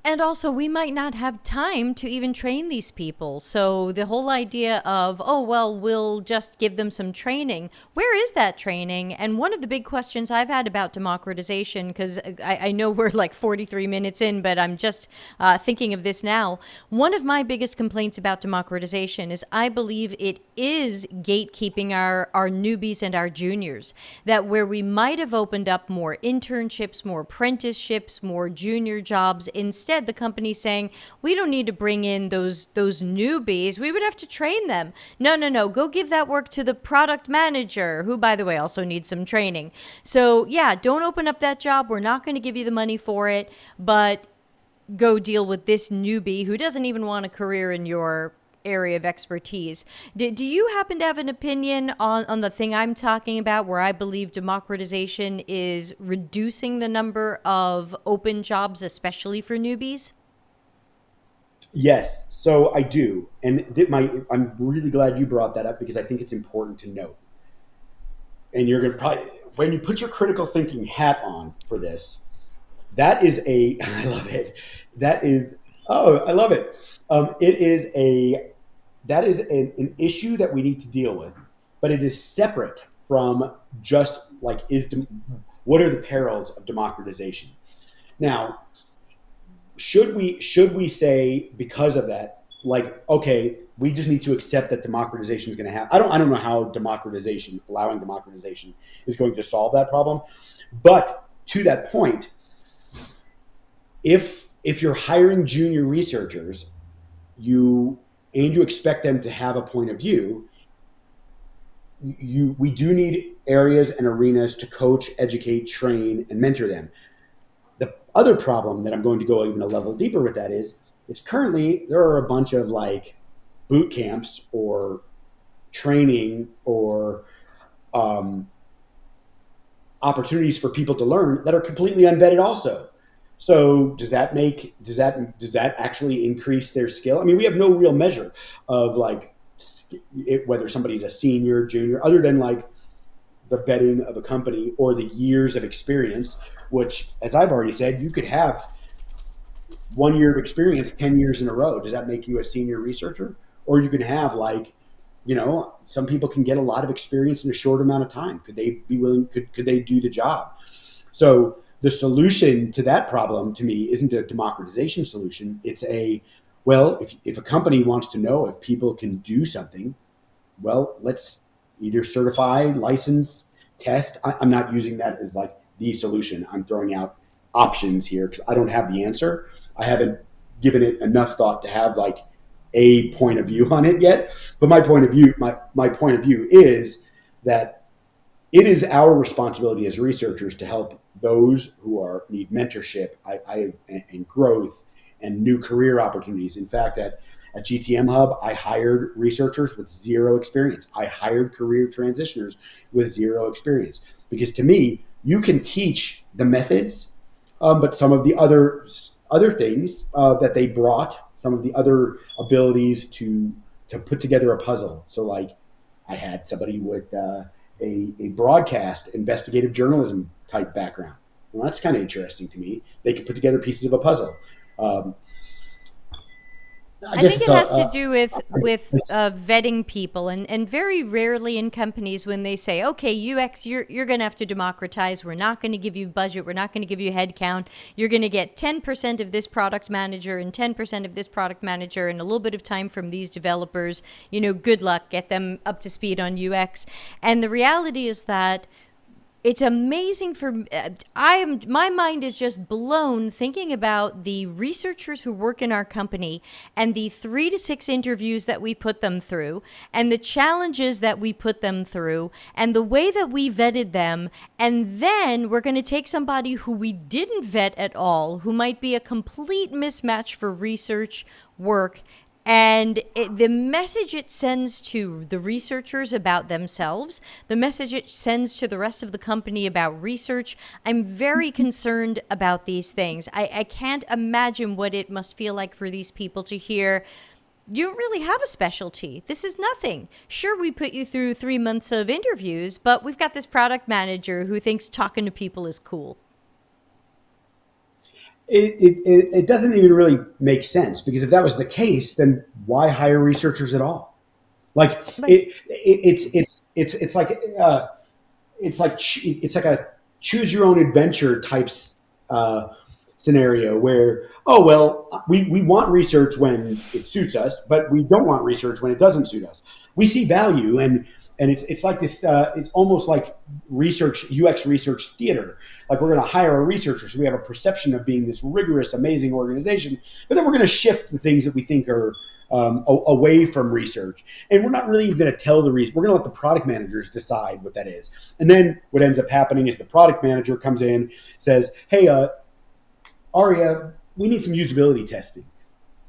And also, we might not have time to even train these people. So, the whole idea of, oh, well, we'll just give them some training. Where is that training? And one of the big questions I've had about democratization, because I know we're like 43 minutes in, but I'm just thinking of this now. One of my biggest complaints about democratization is I believe it is gatekeeping our newbies and our juniors. That where we might have opened up more internships, more apprenticeships, more junior jobs, instead the company's saying, we don't need to bring in those newbies. We would have to train them. No. Go give that work to the product manager, who, by the way, also needs some training. So, yeah, don't open up that job. We're not going to give you the money for it, but go deal with this newbie who doesn't even want a career in your area of expertise. Do you happen to have an opinion on the thing I'm talking about, where I believe democratization is reducing the number of open jobs, especially for newbies? Yes, so I do, and I'm really glad you brought that up because I think it's important to note. And you're gonna probably, when you put your critical thinking hat on for this, that is a I love it. That is I love it. It is a that is an issue that we need to deal with, but it is separate from just like what are the perils of democratization. Now, should we say because of that, like, okay, we just need to accept that democratization is going to happen? I don't know how allowing democratization is going to solve that problem, but to that point, if you're hiring junior researchers, you expect them to have a point of view, we do need areas and arenas to coach, educate, train, and mentor them. The other problem that I'm going to go even a level deeper with that is currently there are a bunch of like boot camps or training or um, opportunities for people to learn that are completely unvetted also. So does that actually increase their skill? I mean, we have no real measure of like whether somebody's a senior, junior, other than like the vetting of a company or the years of experience, which, as I've already said, you could have 1 year of experience 10 years in a row. Does that make you a senior researcher? Or you can have like, some people can get a lot of experience in a short amount of time. Could they be willing? Could they do the job? So the solution to that problem to me isn't a democratization solution. It's well, if a company wants to know if people can do something, well, let's either certify, license, test. I'm not using that as like the solution. I'm throwing out options here because I don't have the answer. I haven't given it enough thought to have like a point of view on it yet. But my point of view is that it is our responsibility as researchers to help those who need mentorship and growth and new career opportunities. In fact, at GTM Hub, I hired researchers with zero experience. I hired career transitioners with zero experience because to me, you can teach the methods, but some of the other things that they brought, some of the other abilities to put together a puzzle. So, like, I had somebody with a broadcast investigative journalism type background. Well, that's kind of interesting to me. They could put together pieces of a puzzle. Um, I I guess think it's it has to a, do with vetting people, and very rarely in companies when they say, okay, UX, you're going to have to democratize. We're not going to give you budget. We're not going to give you head count. You're going to get 10% of this product manager and 10% of this product manager and a little bit of time from these developers. Good luck. Get them up to speed on UX. And the reality is that it's amazing my mind is just blown thinking about the researchers who work in our company and the 3 to 6 interviews that we put them through and the challenges that we put them through and the way that we vetted them. And then we're going to take somebody who we didn't vet at all, who might be a complete mismatch for research work, And the message it sends to the researchers about themselves, the message it sends to the rest of the company about research, I'm very concerned about these things. I can't imagine what it must feel like for these people to hear, you don't really have a specialty. This is nothing. Sure, we put you through 3 months of interviews, but we've got this product manager who thinks talking to people is cool. It doesn't even really make sense, because if that was the case, then why hire researchers at all? Like Like, it's like it's like a choose your own adventure types scenario where, oh well, we want research when it suits us, but we don't want research when it doesn't suit us. We see value, and it's like this. It's almost like research, UX research theater. Like, we're going to hire a researcher, so we have a perception of being this rigorous, amazing organization, but then we're going to shift the things that we think are away from research, and we're not really even going to tell the reason. We're going to let the product managers decide what that is. And then what ends up happening is the product manager comes in, says, "Hey, Aria, we need some usability testing."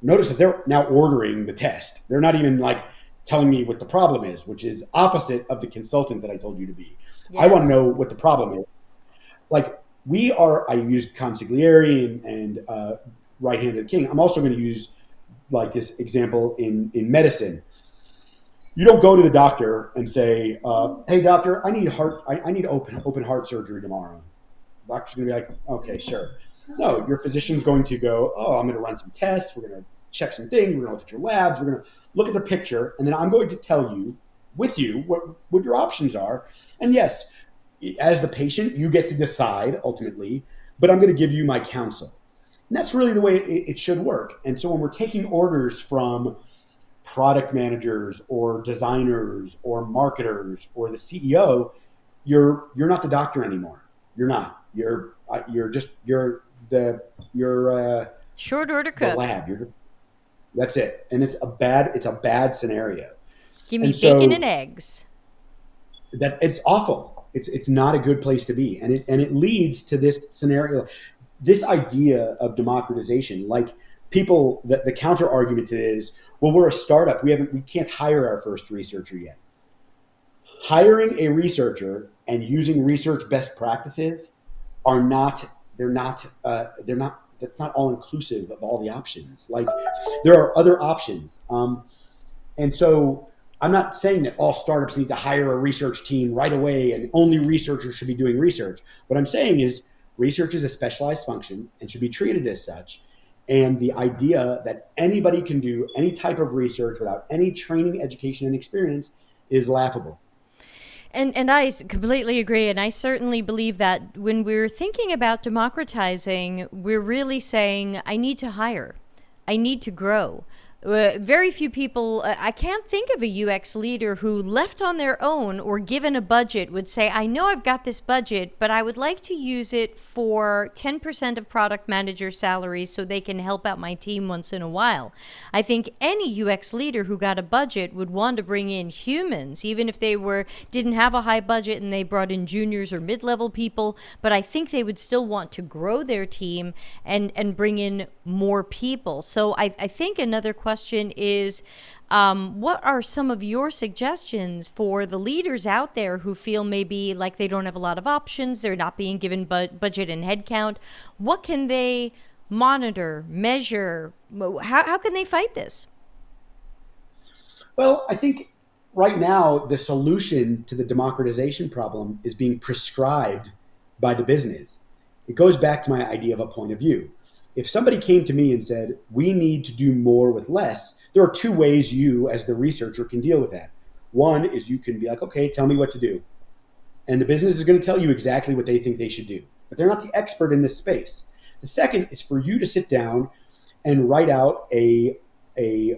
Notice that they're now ordering the test. They're not even like telling me what the problem is, which is opposite of the consultant that I told you to be. I want to yes. know what the problem is. Like, I used consigliere and right-handed king. I'm also going to use like this example in medicine. You don't go to the doctor and say, "Hey, doctor, I need open heart surgery tomorrow." The doctor's going to be like, "Okay, sure." No, your physician's going to go, "Oh, I'm going to run some tests. We're going to check some things. We're going to look at your labs. We're going to look at the picture, and then I'm going to tell you, with you, what your options are." And yes, as the patient, you get to decide ultimately, but I'm going to give you my counsel. And that's really the way it should work. And so when we're taking orders from product managers or designers or marketers or the CEO, you're not the doctor anymore. You're not. You're Short order the cook. lab. That's it. And it's a bad scenario. Give me And bacon and so eggs. that it's awful. It's not a good place to be. And it leads to this scenario, this idea of democratization. Like, people, the counter argument to it is, well, we're a startup. We can't hire our first researcher yet. Hiring a researcher and using research best practices are not they're not that's not all inclusive of all the options. Like, there are other options. And so I'm not saying that all startups need to hire a research team right away and only researchers should be doing research. What I'm saying is, research is a specialized function and should be treated as such. And the idea that anybody can do any type of research without any training, education, and experience is laughable. And I completely agree. And I certainly believe that when we're thinking about democratizing, we're really saying, I need to hire, I need to grow. Very few people, I can't think of a UX leader who, left on their own or given a budget, would say, I know I've got this budget, but I would like to use it for 10% of product manager salaries so they can help out my team once in a while. I think any UX leader who got a budget would want to bring in humans, even if they didn't have a high budget and they brought in juniors or mid-level people, but I think they would still want to grow their team and bring in more people. So I think another question is, what are some of your suggestions for the leaders out there who feel maybe like they don't have a lot of options, they're not being given budget and headcount? What can they monitor, measure? How can they fight this? Well, I think right now the solution to the democratization problem is being prescribed by the business. It goes back to my idea of a point of view. If somebody came to me and said, "We need to do more with less," there are two ways you, as the researcher, can deal with that. One is you can be like, "Okay, tell me what to do." And the business is going to tell you exactly what they think they should do. But they're not the expert in this space. The second is for you to sit down and write out a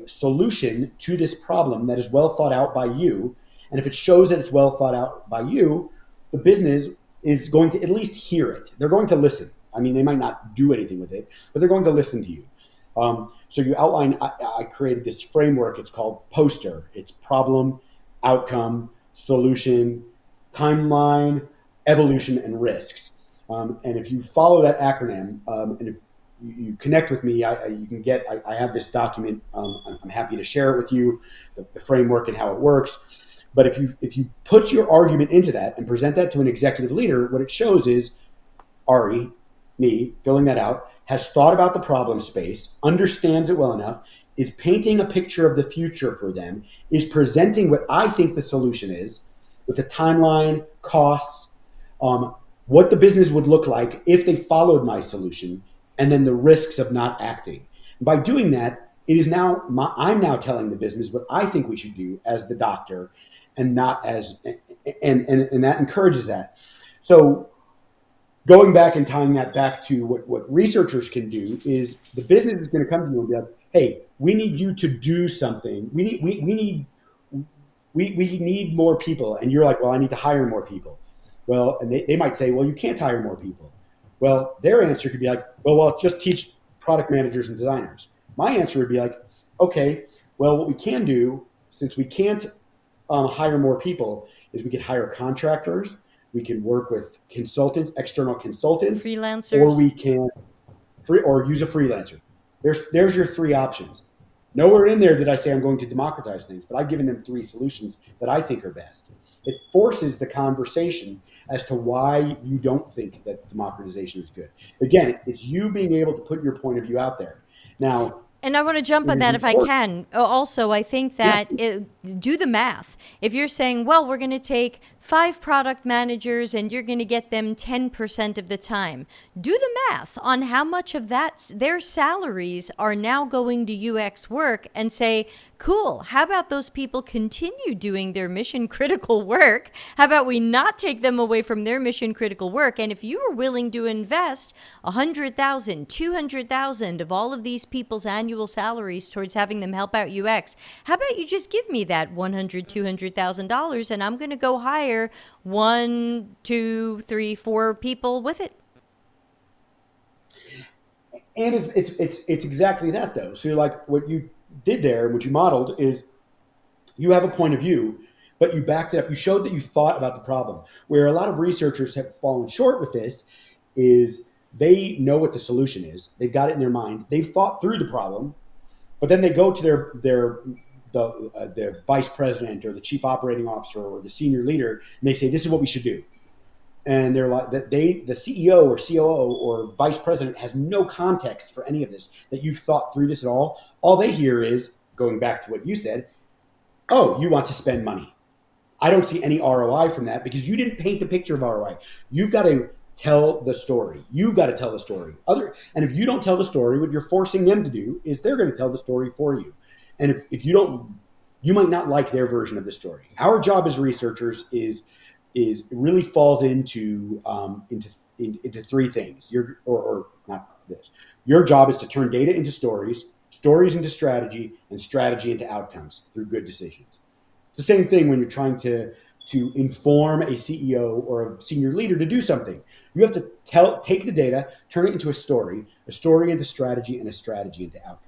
solution to this problem that is well thought out by you. And if it shows that it's well thought out by you, the business is going to at least hear it. They're going to listen. I mean, they might not do anything with it, but they're going to listen to you. So you outline, I created this framework. It's called POSTER. It's problem, outcome, solution, timeline, evolution, and risks. And if you follow that acronym, and you connect with me, you can get. I have this document. I'm happy to share it with you, the framework and how it works. But if you put your argument into that and present that to an executive leader, what it shows is Ari, me, filling that out, has thought about the problem space, understands it well enough, is painting a picture of the future for them, is presenting what I think the solution is with a timeline, costs, what the business would look like if they followed my solution, and then the risks of not acting. By doing that, it is now I'm now telling the business what I think we should do as the doctor, and not as and that encourages that. So going back and tying that back to what researchers can do is the business is going to come to you and be like, hey, we need you to do something. We need more people. And you're like, well, I need to hire more people. Well, and they might say, well, you can't hire more people. Well, their answer could be like, well, just teach product managers and designers. My answer would be like, okay, well, what we can do, since we can't hire more people, is we could hire contractors, we can work with consultants, external consultants, or Freelancers. we can or use a freelancer. There's your three options. Nowhere in there did I say I'm going to democratize things, but I've given them three solutions that I think are best. It forces the conversation as to why you don't think that democratization is good. Again, it's you being able to put your point of view out there. Now, And I want to jump it on is that if I important. can. Also, I think Yeah, that do the math. If you're saying, well, we're going to take 5 product managers and you're going to get them 10% of the time, do the math on how much of that their salaries are now going to UX work and say, cool, how about those people continue doing their mission critical work? How about we not take them away from their mission critical work? And if you are willing to invest 100,000, 200,000 of all of these people's annual salaries towards having them help out UX, how about you just give me that $100,000, $200,000 and I'm going to go hire 1, 2, 3, 4 people with it. and it's exactly that though. So like what you did there, and what you modeled is you have a point of view, but you backed it up. You showed that you thought about the problem. Where a lot of researchers have fallen short with this is they know what the solution is. They've got it in their mind. They've thought through the problem, but then they go to their vice president or the chief operating officer or the senior leader, and they say, "This is what we should do." And they're like, the CEO or COO or vice president has no context for any of this. That you've thought through this at all. All they hear is going back to what you said. Oh, you want to spend money. I don't see any ROI from that because you didn't paint the picture of ROI. You've got to tell the story. You've got to tell the story. And if you don't tell the story, what you're forcing them to do is they're going to tell the story for you. And if you don't, you might not like their version of the story. Our job as researchers is really falls into three things. Or not this. Your job is to turn data into stories, stories into strategy, and strategy into outcomes through good decisions. It's the same thing when you're trying to inform a CEO or a senior leader to do something. You have to take the data, turn it into a story into strategy, and a strategy into outcomes.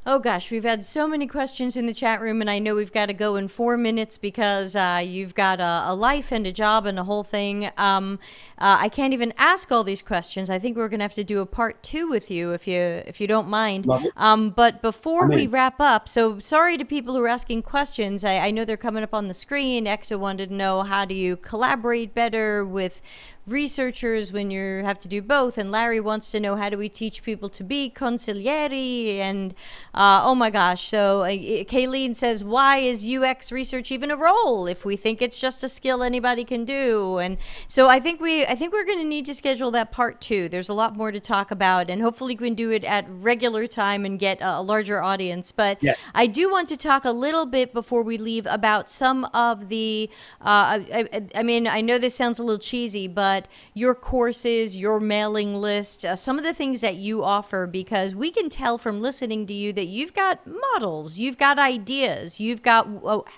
Oh gosh, we've had so many questions in the chat room, and I know we've got to go in 4 minutes because you've got a life and a job and a whole thing. I can't even ask all these questions. I think we're going to have to do a part 2 with you if you don't mind. Love it. But before I'm we in. wrap up, so sorry to people who are asking questions. I know they're coming up on the screen. Exa wanted to know, how do you collaborate better with researchers when you have to do both? And Larry wants to know, how do we teach people to be consiglieri? And oh my gosh, so Kayleen says, why is UX research even a role if we think it's just a skill anybody can do? And so I think we're going to need to schedule that part 2. There's a lot more to talk about, and hopefully we can do it at regular time and get a larger audience. But Yes. I do want to talk a little bit before we leave about some of the I mean, I know this sounds a little cheesy, but your courses, your mailing list, some of the things that you offer, because we can tell from listening to you that you've got models, you've got ideas, you've got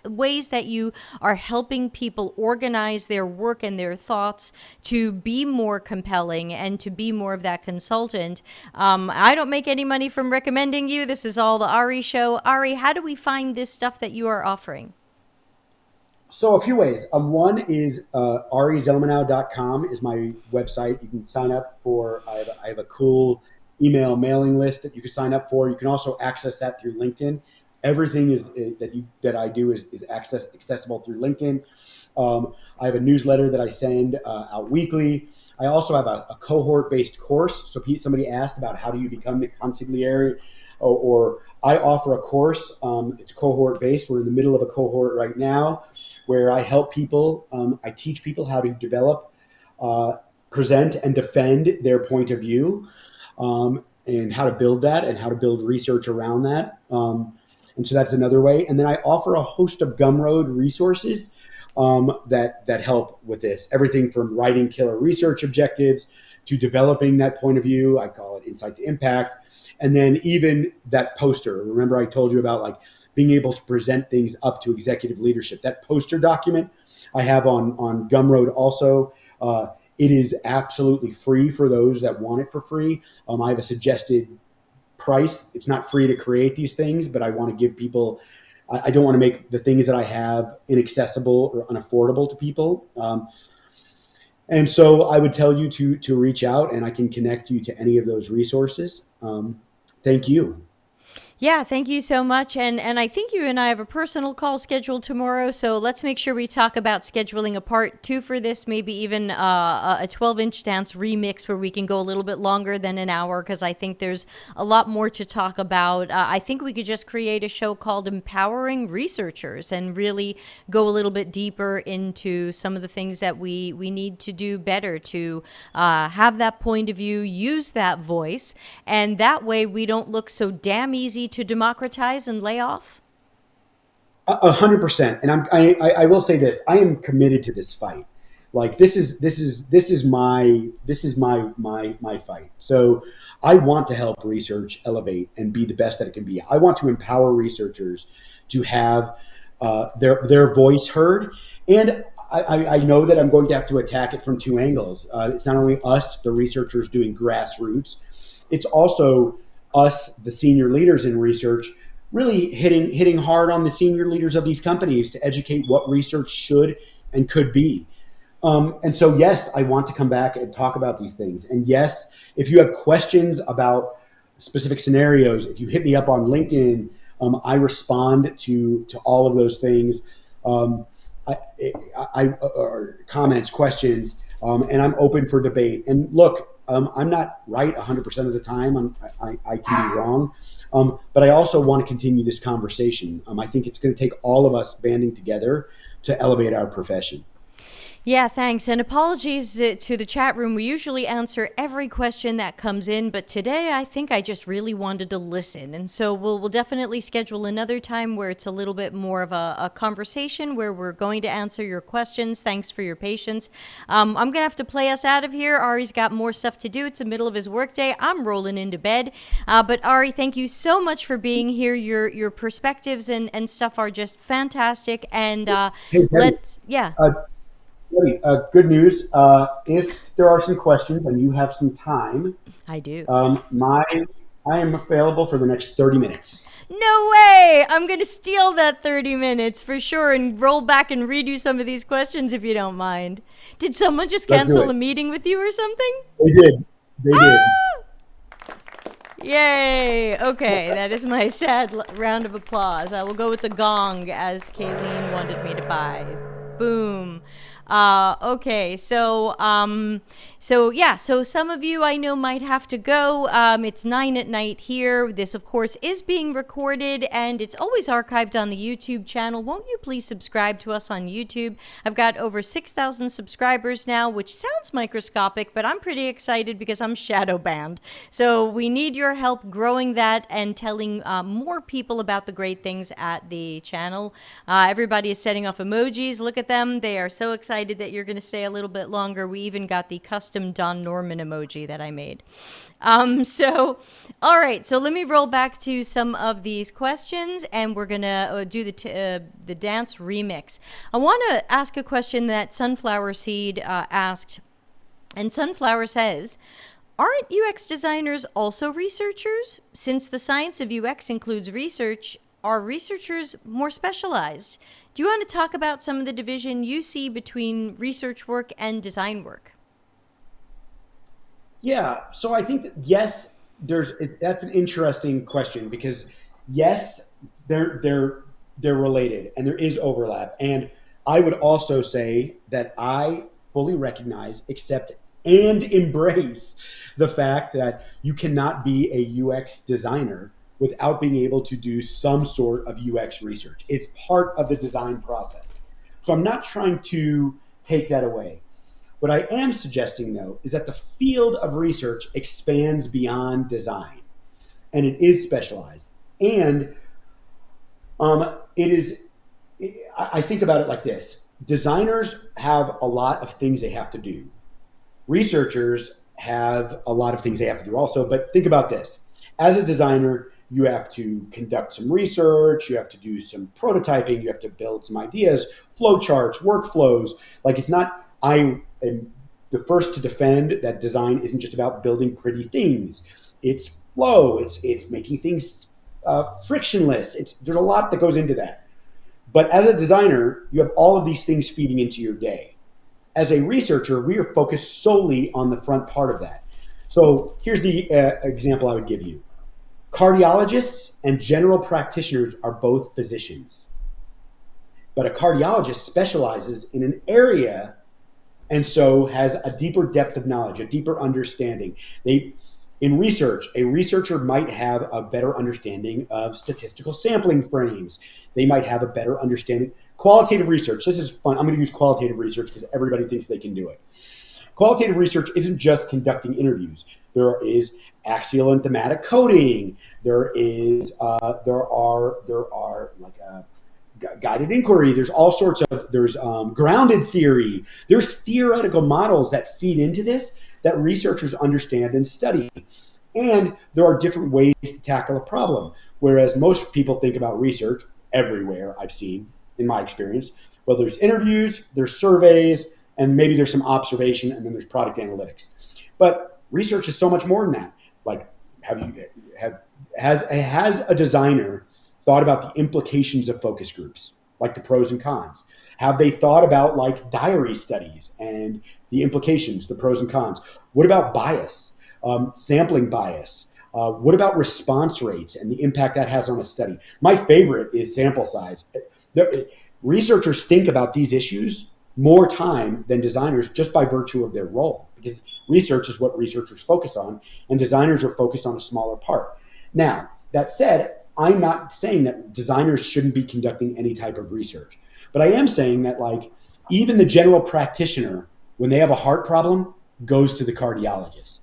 ways that you are helping people organize their work and their thoughts to be more compelling and to be more of that consultant. I don't make any money from recommending you. This is all the Ari show. Ari, how do we find this stuff that you are offering? So a few ways. One is arizelmanow.com is my website. You can sign up for. I have a cool email mailing list that you can sign up for. You can also access that through LinkedIn. Everything that I do is accessible through LinkedIn. I have a newsletter that I send out weekly. I also have a cohort based course. So somebody asked about how do you become the consigliere, or I offer a course. It's cohort based. We're in the middle of a cohort right now where I help people. I teach people how to develop, present, and defend their point of view, and how to build that and how to build research around that. And so that's another way. And then I offer a host of Gumroad resources that help with this. Everything from writing killer research objectives to developing that point of view. I call it Insight to Impact. And then even that poster. Remember I told you about like being able to present things up to executive leadership. That poster document I have on Gumroad also. It is absolutely free for those that want it for free. I have a suggested price. It's not free to create these things, but I want to give people, I don't want to make the things that I have inaccessible or unaffordable to people. And so I would tell you to reach out, and I can connect you to any of those resources. Thank you. Yeah, thank you so much. And I think you and I have a personal call scheduled tomorrow, so let's make sure we talk about scheduling a part two for this, maybe even a 12-inch dance remix where we can go a little bit longer than an hour, because I think there's a lot more to talk about. I think we could just create a show called Empowering Researchers and really go a little bit deeper into some of the things that we need to do better to have that point of view, use that voice, and that way we don't look so damn easy to democratize and lay off? 100%. And I will say this: I am committed to this fight. Like this is my fight. So I want to help research elevate and be the best that it can be. I want to empower researchers to have their voice heard. And I know that I'm going to have to attack it from two angles. It's not only us, the researchers doing grassroots, it's also us, the senior leaders in research, really hitting hard on the senior leaders of these companies to educate what research should and could be. And so, yes, I want to come back and talk about these things. And yes, if you have questions about specific scenarios, if you hit me up on LinkedIn, I respond to all of those things. Or comments, questions, and I'm open for debate. And look, I'm not right 100% of the time. I can be wrong, but I also want to continue this conversation. I think it's going to take all of us banding together to elevate our profession. Yeah, thanks. And apologies to the chat room. We usually answer every question that comes in, but today I think I just really wanted to listen. And so we'll definitely schedule another time where it's a little bit more of a conversation where we're going to answer your questions. Thanks for your patience. I'm going to have to play us out of here. Ari's got more stuff to do. It's the middle of his workday. I'm rolling into bed. But Ari, thank you so much for being here. Your perspectives and stuff are just fantastic. And Hey, Debbie, yeah. Good news. If there are some questions and you have some time, I do. I am available for the next 30 minutes. No way! I'm going to steal that 30 minutes for sure and roll back and redo some of these questions if you don't mind. Did someone just Let's do cancel it. a meeting with you or something? They did. They did. Yay! Okay, that is my sad round of applause. I will go with the gong as Kayleen wanted me to buy. Boom. Okay, so some of you I know might have to go. It's 9 at night here. This, of course, is being recorded and it's always archived on the YouTube channel. Won't you please subscribe to us on YouTube? I've got over 6,000 subscribers now, which sounds microscopic, but I'm pretty excited because I'm shadow banned. So we need your help growing that and telling more people about the great things at the channel. Everybody is setting off emojis. Look at them. They are so excited that you're going to stay a little bit longer. We even got the custom Don Norman emoji that I made. All right. So let me roll back to some of these questions, and we're going to do the dance remix. I want to ask a question that Sunflower Seed asked, and Sunflower says, aren't UX designers also researchers? Since the science of UX includes research, are researchers more specialized? Do you want to talk about some of the division you see between research work and design work? Yeah, so I think that yes, that's an interesting question because yes, they're related and there is overlap. And I would also say that I fully recognize, accept, and embrace the fact that you cannot be a UX designer without being able to do some sort of UX research. It's part of the design process. So I'm not trying to take that away. What I am suggesting, though, is that the field of research expands beyond design and it is specialized. And it is, I think about it like this: designers have a lot of things they have to do, researchers have a lot of things they have to do also. But think about this: as a designer, you have to conduct some research, you have to do some prototyping, you have to build some ideas, flow charts, workflows. Like, it's not, I am the first to defend that design isn't just about building pretty things. It's flow, it's making things frictionless. There's a lot that goes into that. But as a designer, you have all of these things feeding into your day. As a researcher, we are focused solely on the front part of that. So here's the example I would give you. Cardiologists and general practitioners are both physicians, but a cardiologist specializes in an area and so has a deeper depth of knowledge, a deeper understanding. In research, a researcher might have a better understanding of statistical sampling frames. They might have a better understanding. Qualitative research, this is fun. I'm going to use qualitative research because everybody thinks they can do it. Qualitative research isn't just conducting interviews. There is axial and thematic coding. There are like guided inquiry. There's all sorts of, there's grounded theory. There's theoretical models that feed into this that researchers understand and study. And there are different ways to tackle a problem. Whereas most people think about research everywhere, I've seen in my experience, well, there's interviews, there's surveys, and maybe there's some observation, and then there's product analytics. But research is so much more than that. Like, has a designer thought about the implications of focus groups, like the pros and cons? Have they thought about like diary studies and the implications, the pros and cons? What about bias, sampling bias? What about response rates and the impact that has on a study? My favorite is sample size. Researchers think about these issues more time than designers just by virtue of their role, because research is what researchers focus on and designers are focused on a smaller part. Now, that said, I'm not saying that designers shouldn't be conducting any type of research, but I am saying that, like, even the general practitioner, when they have a heart problem, goes to the cardiologist.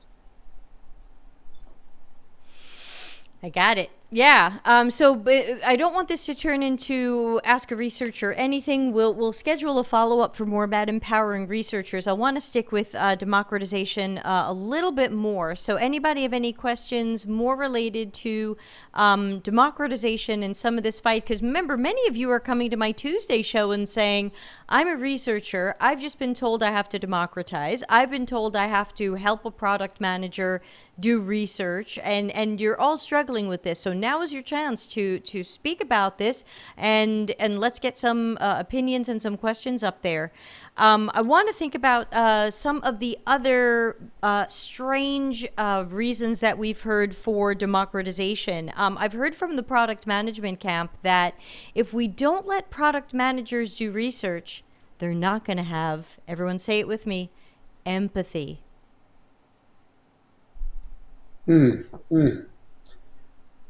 I got it. Yeah. I don't want this to turn into Ask a Researcher anything. We'll schedule a follow up for more about empowering researchers. I want to stick with democratization a little bit more. So anybody have any questions more related to democratization and some of this fight? Because remember, many of you are coming to my Tuesday show and saying, I'm a researcher. I've just been told I have to democratize. I've been told I have to help a product manager do research, and you're all struggling with this. So now is your chance to speak about this, and let's get some opinions and some questions up there. I want to think about some of the other strange reasons that we've heard for democratization. I've heard from the product management camp that if we don't let product managers do research, they're not going to have, everyone say it with me, empathy.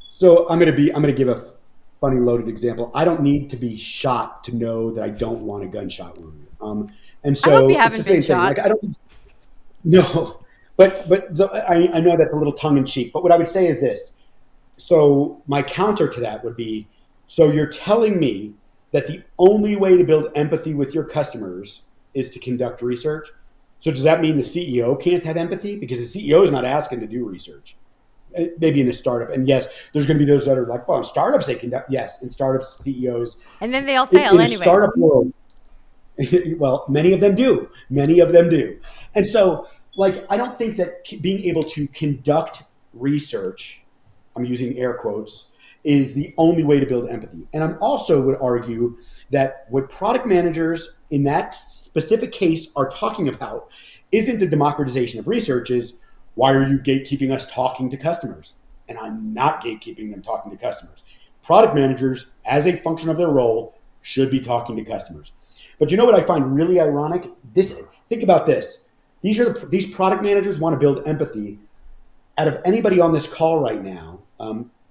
So I'm gonna give a funny loaded example. I don't need to be shot to know that I don't want a gunshot wound. And I hope you so it's the haven't been same thing. shot. Like, I don't no, I know that's a little tongue in cheek. But what I would say is this. So my counter to that would be: so you're telling me that the only way to build empathy with your customers is to conduct research? So does that mean the CEO can't have empathy? Because the CEO is not asking to do research. Maybe in a startup. And yes, there's going to be those that are like, well, in startups they conduct. Yes, in startups, CEOs. And then they all fail In a anyway. startup world, well, many of them do. Many of them do. And so, like, I don't think that being able to conduct research, I'm using air quotes, is the only way to build empathy. And I'm also would argue that what product managers in that specific case are talking about isn't the democratization of research, is why are you gatekeeping us talking to customers? And I'm not gatekeeping them talking to customers. Product managers, as a function of their role, should be talking to customers. But you know what I find really ironic? Think about this. These product managers want to build empathy. Out of anybody on this call right now,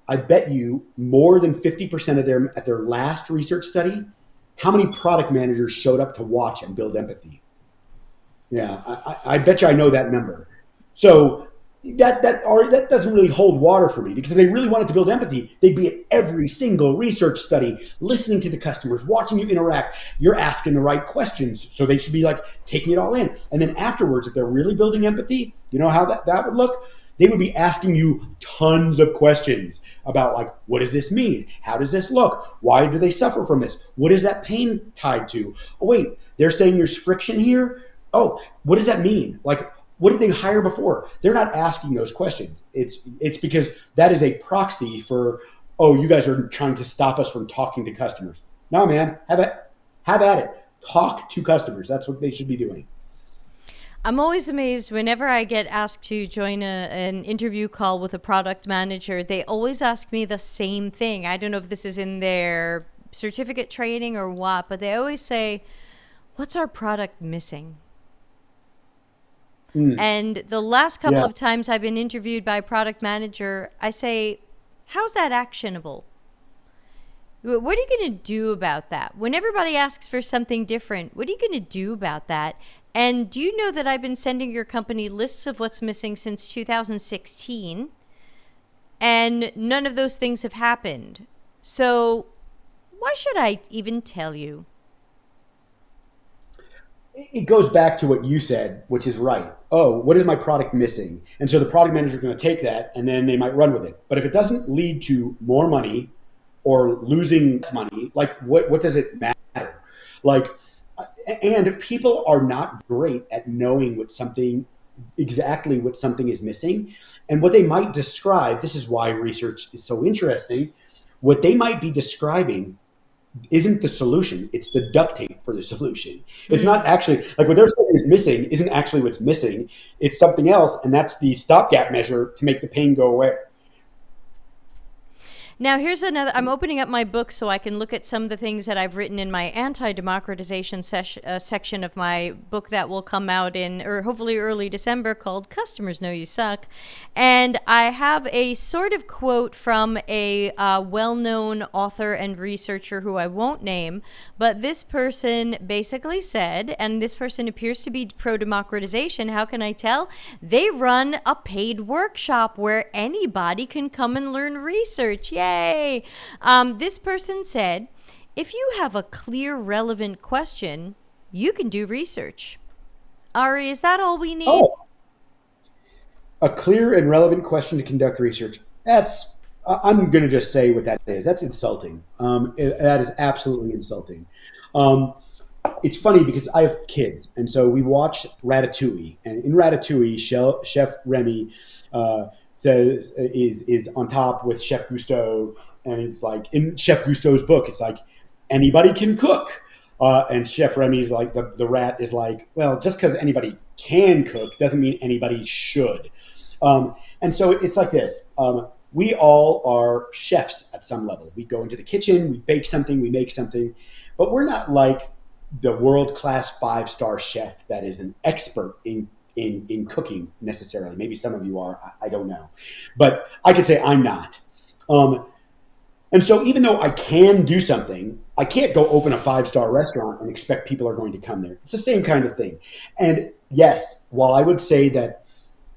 I bet you more than 50% of them at their last research study, how many product managers showed up to watch and build empathy? Yeah, I bet you I know that number. So that doesn't really hold water for me, because if they really wanted to build empathy, they'd be at every single research study, listening to the customers, watching you interact. You're asking the right questions, so they should be like taking it all in. And then afterwards, if they're really building empathy, you know how that would look? They would be asking you tons of questions about, like, what does this mean? How does this look? Why do they suffer from this? What is that pain tied to? Oh, wait, they're saying there's friction here. Oh, what does that mean? Like, what did they hire before? They're not asking those questions. It's because that is a proxy for, oh, you guys are trying to stop us from talking to customers. No, man, have at it. Talk to customers. That's what they should be doing. I'm always amazed whenever I get asked to join an interview call with a product manager. They always ask me the same thing. I don't know if this is in their certificate training or what, but they always say, what's our product missing? And the last couple of times I've been interviewed by a product manager, I say, how's that actionable? What are you going to do about that? When everybody asks for something different, what are you going to do about that? And do you know that I've been sending your company lists of what's missing since 2016, and none of those things have happened? So why should I even tell you? It goes back to what you said, which is right. Oh, what is my product missing? And so the product manager is going to take that and then they might run with it. But if it doesn't lead to more money or losing money, like what does it matter? Like, and people are not great at knowing exactly what something is missing. And what they might describe, this is why research is so interesting, what they might be describing isn't the solution. It's the duct tape for the solution. It's not actually, like, what they're saying is missing isn't actually what's missing. It's something else, and that's the stopgap measure to make the pain go away. Now, here's another. I'm opening up my book so I can look at some of the things that I've written in my anti-democratization section of my book that will come out in, or hopefully early December, called Customers Know You Suck. And I have a sort of quote from a well-known author and researcher who I won't name, but this person basically said, and this person appears to be pro-democratization, how can I tell? They run a paid workshop where anybody can come and learn research. Yay! This person said, if you have a clear, relevant question, you can do research. Ari, is that all we need? Oh, a clear and relevant question to conduct research. I'm going to just say what that is. That's insulting. That is absolutely insulting. It's funny because I have kids, and so we watch Ratatouille, and in Ratatouille, Chef Remy is on top with Chef Gusteau, and it's like, in Chef Gusteau's book, it's like, anybody can cook, and Chef Remy's like, the rat is like, well, just because anybody can cook doesn't mean anybody should. And so it's like this. We all are chefs at some level. We go into the kitchen, we bake something, we make something, but we're not like the world-class 5-star chef that is an expert in cooking necessarily. Maybe some of you are, I don't know. But I could say I'm not. And so even though I can do something, I can't go open a 5-star restaurant and expect people are going to come there. It's the same kind of thing. And yes, while I would say that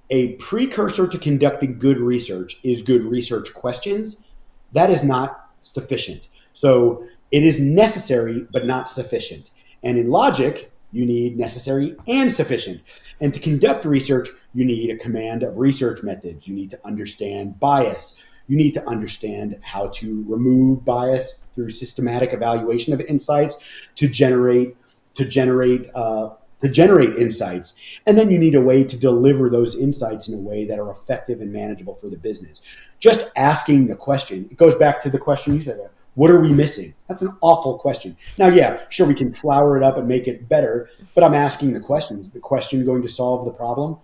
a precursor to conducting good research is good research questions, that is not sufficient. So it is necessary, but not sufficient. And in logic, you need necessary and sufficient. And to conduct research, you need a command of research methods. You need to understand bias. You need to understand how to remove bias through systematic evaluation of insights to generate to generate insights. And then you need a way to deliver those insights in a way that are effective and manageable for the business. Just asking the question, it goes back to the question you said, what are we missing? That's an awful question. Now, yeah, sure, we can flower it up and make it better, but I'm asking the question. Is the question going to solve the problem?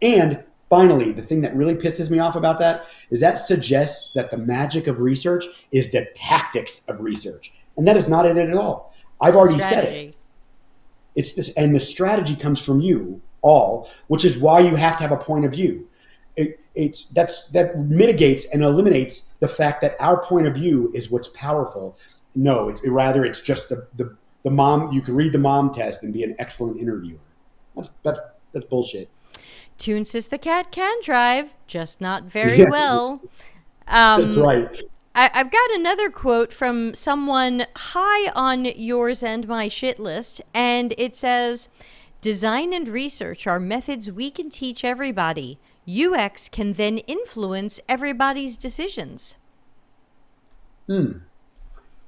And finally, the thing that really pisses me off about that is that suggests that the magic of research is the tactics of research. And that is not it at all. I've already said it. It's this, and the strategy comes from you all, which is why you have to have a point of view. That mitigates and eliminates the fact that our point of view is what's powerful. No, rather it's just the mom. You can read the mom test and be an excellent interviewer. That's bullshit. Toon says the cat can drive, just not very well. That's right. I've got another quote from someone high on yours and my shit list, and it says, "Design and research are methods we can teach everybody. UX can then influence everybody's decisions."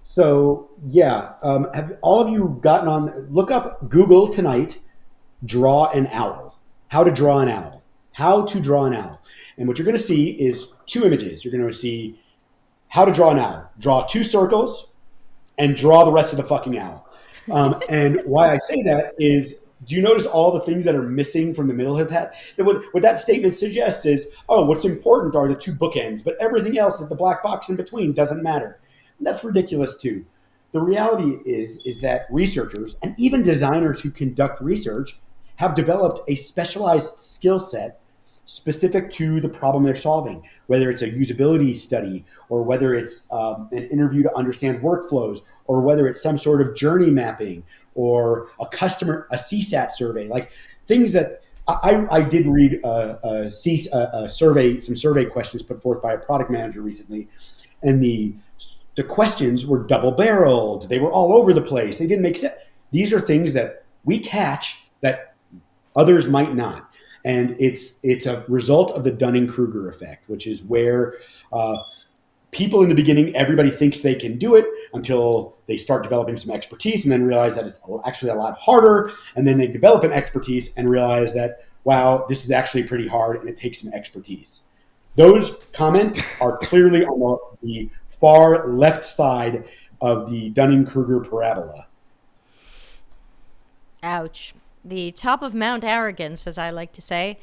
So, yeah. Have all of you gotten on, look up Google tonight, draw an owl. How to draw an owl. How to draw an owl. And what you're going to see is two images. You're going to see how to draw an owl. Draw two circles and draw the rest of the fucking owl. And why I say that is, do you notice all the things that are missing from the middle of that? What that statement suggests is, oh, what's important are the two bookends, but everything else at the black box in between doesn't matter. And that's ridiculous too. The reality is that researchers and even designers who conduct research have developed a specialized skill set specific to the problem they're solving, whether it's a usability study or whether it's an interview to understand workflows or whether it's some sort of journey mapping or a CSAT survey, like things that I did read a survey, some survey questions put forth by a product manager recently, and the questions were double-barreled. They were all over the place. They didn't make sense. These are things that we catch that others might not. And it's a result of the Dunning-Kruger effect, which is where people in the beginning, everybody thinks they can do it until they start developing some expertise and then realize that it's actually a lot harder. And then they develop an expertise and realize that, wow, this is actually pretty hard and it takes some expertise. Those comments are clearly on the far left side of the Dunning-Kruger parabola. Ouch. The top of Mount Arrogance, as I like to say.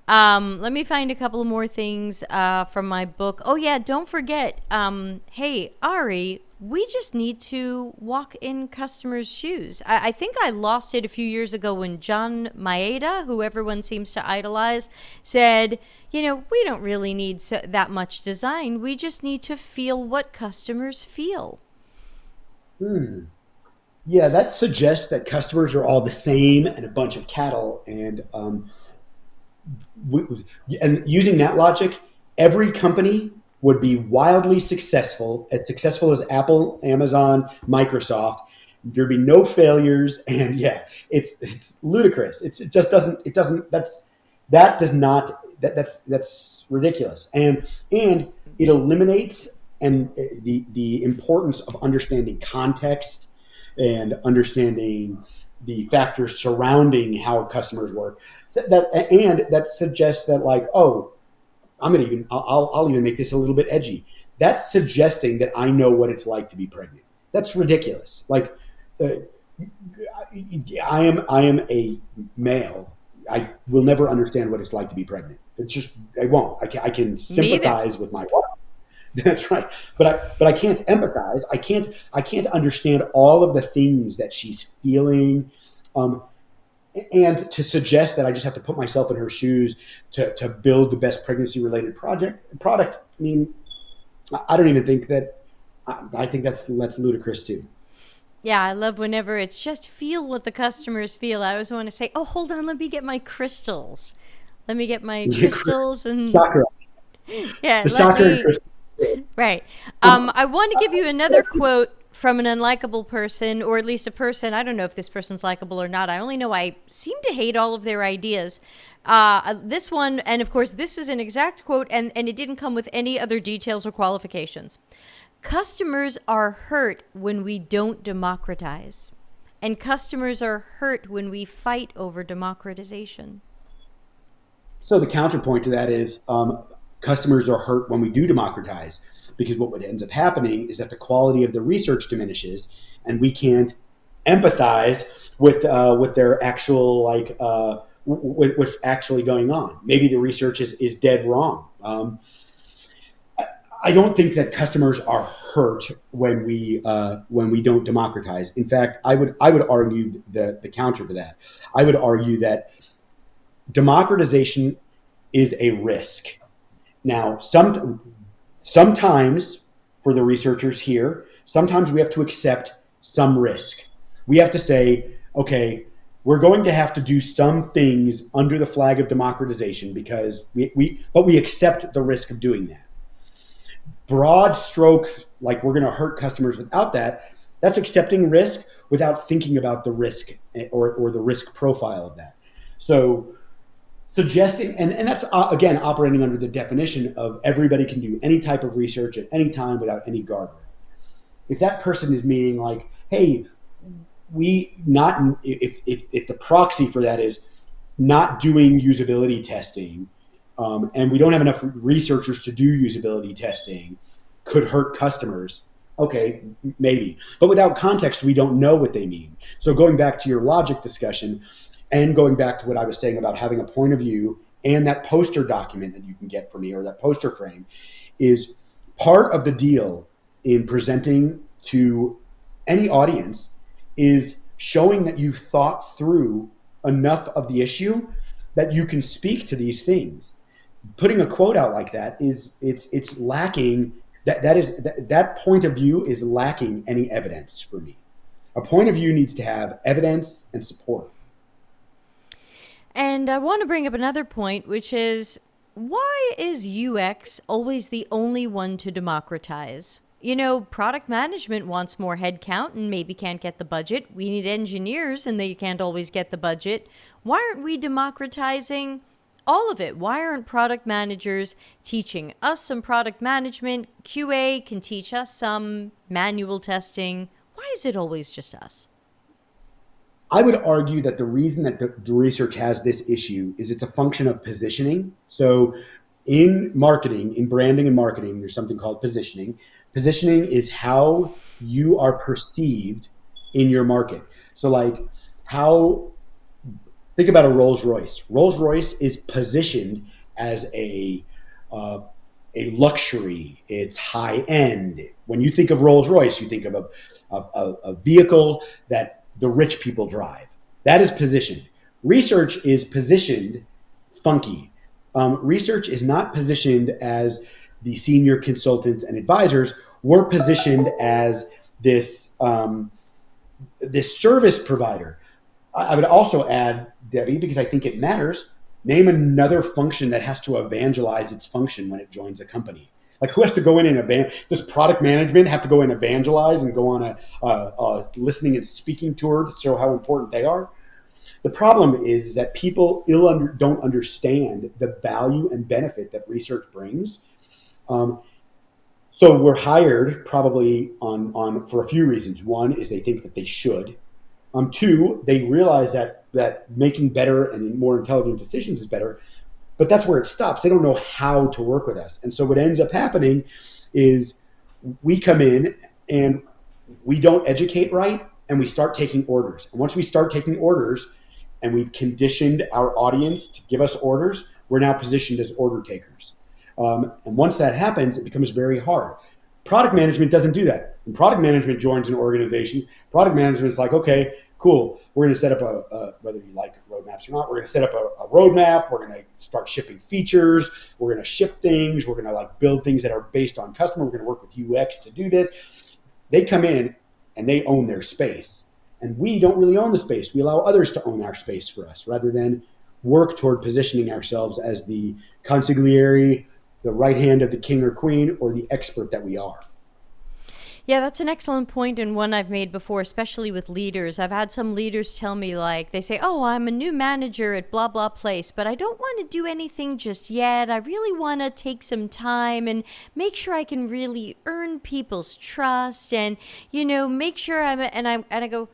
Let me find a couple more things from my book. Oh, yeah, don't forget. Hey, Ari, we just need to walk in customers' shoes. I think I lost it a few years ago when John Maeda, who everyone seems to idolize, said, you know, we don't really need that much design. We just need to feel what customers feel. Yeah, that suggests that customers are all the same and a bunch of cattle. And using that logic, every company would be wildly successful as Apple, Amazon, Microsoft. There'd be no failures, and yeah, it's ludicrous. That's ridiculous, and it eliminates the importance of understanding context and understanding the factors surrounding how customers work. So that suggests that, like, oh, I'll even make this a little bit edgy. That's suggesting that I know what it's like to be pregnant. That's ridiculous. Like, I am a male. I will never understand what it's like to be pregnant. It's just, I won't. I can sympathize with my wife. That's right. But I can't empathize. I can't understand all of the things that she's feeling. And to suggest that I just have to put myself in her shoes to build the best pregnancy-related product. I mean, I don't even think that. I think that's ludicrous too. Yeah, I love whenever it's just feel what the customers feel. I always want to say, "Oh, hold on, let me get my crystals. Let me get my crystals and chakra. Yeah, the chakra and crystals." Right. I want to give you another quote from an unlikable person, or at least a person. I don't know if this person's likable or not. I only know I seem to hate all of their ideas. This one, and of course, this is an exact quote, and it didn't come with any other details or qualifications. Customers are hurt when we don't democratize. and customers are hurt when we fight over democratization. So the counterpoint to that is customers are hurt when we do democratize, because what ends up happening is that the quality of the research diminishes, and we can't empathize with their actual with what's actually going on. Maybe the research is dead wrong. I don't think that customers are hurt when we don't democratize. In fact, I would argue the counter to that. I would argue that democratization is a risk. Now, sometimes for the researchers here, sometimes we have to accept some risk. We have to say, okay, we're going to have to do some things under the flag of democratization because but we accept the risk of doing that. Broad stroke, like we're going to hurt customers without that, that's accepting risk without thinking about the risk or the risk profile of that. So suggesting, and that's again operating under the definition of everybody can do any type of research at any time without any guardrails. If that person is meaning like, hey, if the proxy for that is not doing usability testing, and we don't have enough researchers to do usability testing, could hurt customers. Okay, maybe. But without context, we don't know what they mean. So going back to your logic discussion and going back to what I was saying about having a point of view and that poster document that you can get from me or that poster frame is part of the deal in presenting to any audience is showing that you've thought through enough of the issue that you can speak to these things. Putting a quote out like that it's lacking. That point of view is lacking any evidence for me. A point of view needs to have evidence and support. And I want to bring up another point, which is, why is UX always the only one to democratize? You know, product management wants more headcount and maybe can't get the budget. We need engineers and they can't always get the budget. Why aren't we democratizing all of it? Why aren't product managers teaching us some product management? QA can teach us some manual testing. Why is it always just us? I would argue that the reason that the research has this issue is it's a function of positioning. So in marketing, in branding and marketing, there's something called positioning. Positioning is how you are perceived in your market. So like think about a Rolls Royce. Rolls Royce is positioned as a luxury. It's high end. When you think of Rolls Royce, you think of a vehicle that the rich people drive. That is positioned. Research is positioned funky. Research is not positioned as the senior consultants and advisors. We're positioned as this service provider. I would also add, Debbie, because I think it matters, name another function that has to evangelize its function when it joins a company. Like, who has to go in and does product management have to go in and evangelize and go on a listening and speaking tour to show how important they are? The problem is that people don't understand the value and benefit that research brings. So we're hired probably on for a few reasons. One is they think that they should. Two, they realize that making better and more intelligent decisions is better. But that's where it stops. They don't know how to work with us. And so what ends up happening is we come in and we don't educate right, and we start taking orders. And once we start taking orders and we've conditioned our audience to give us orders, we're now positioned as order takers. And once that happens, it becomes very hard. Product management doesn't do that. When product management joins an organization, product management is like, okay, cool. We're going to set up whether you like roadmaps or not, we're going to set up a roadmap. We're going to start shipping features. We're going to ship things. We're going to build things that are based on customer. We're going to work with UX to do this. They come in and they own their space. And we don't really own the space. We allow others to own our space for us rather than work toward positioning ourselves as the consigliere, the right hand of the king or queen, or the expert that we are. Yeah, that's an excellent point and one I've made before, especially with leaders. I've had some leaders tell me, like, they say, oh, I'm a new manager at blah, blah place, but I don't want to do anything just yet. I really want to take some time and make sure I can really earn people's trust and, make sure I go,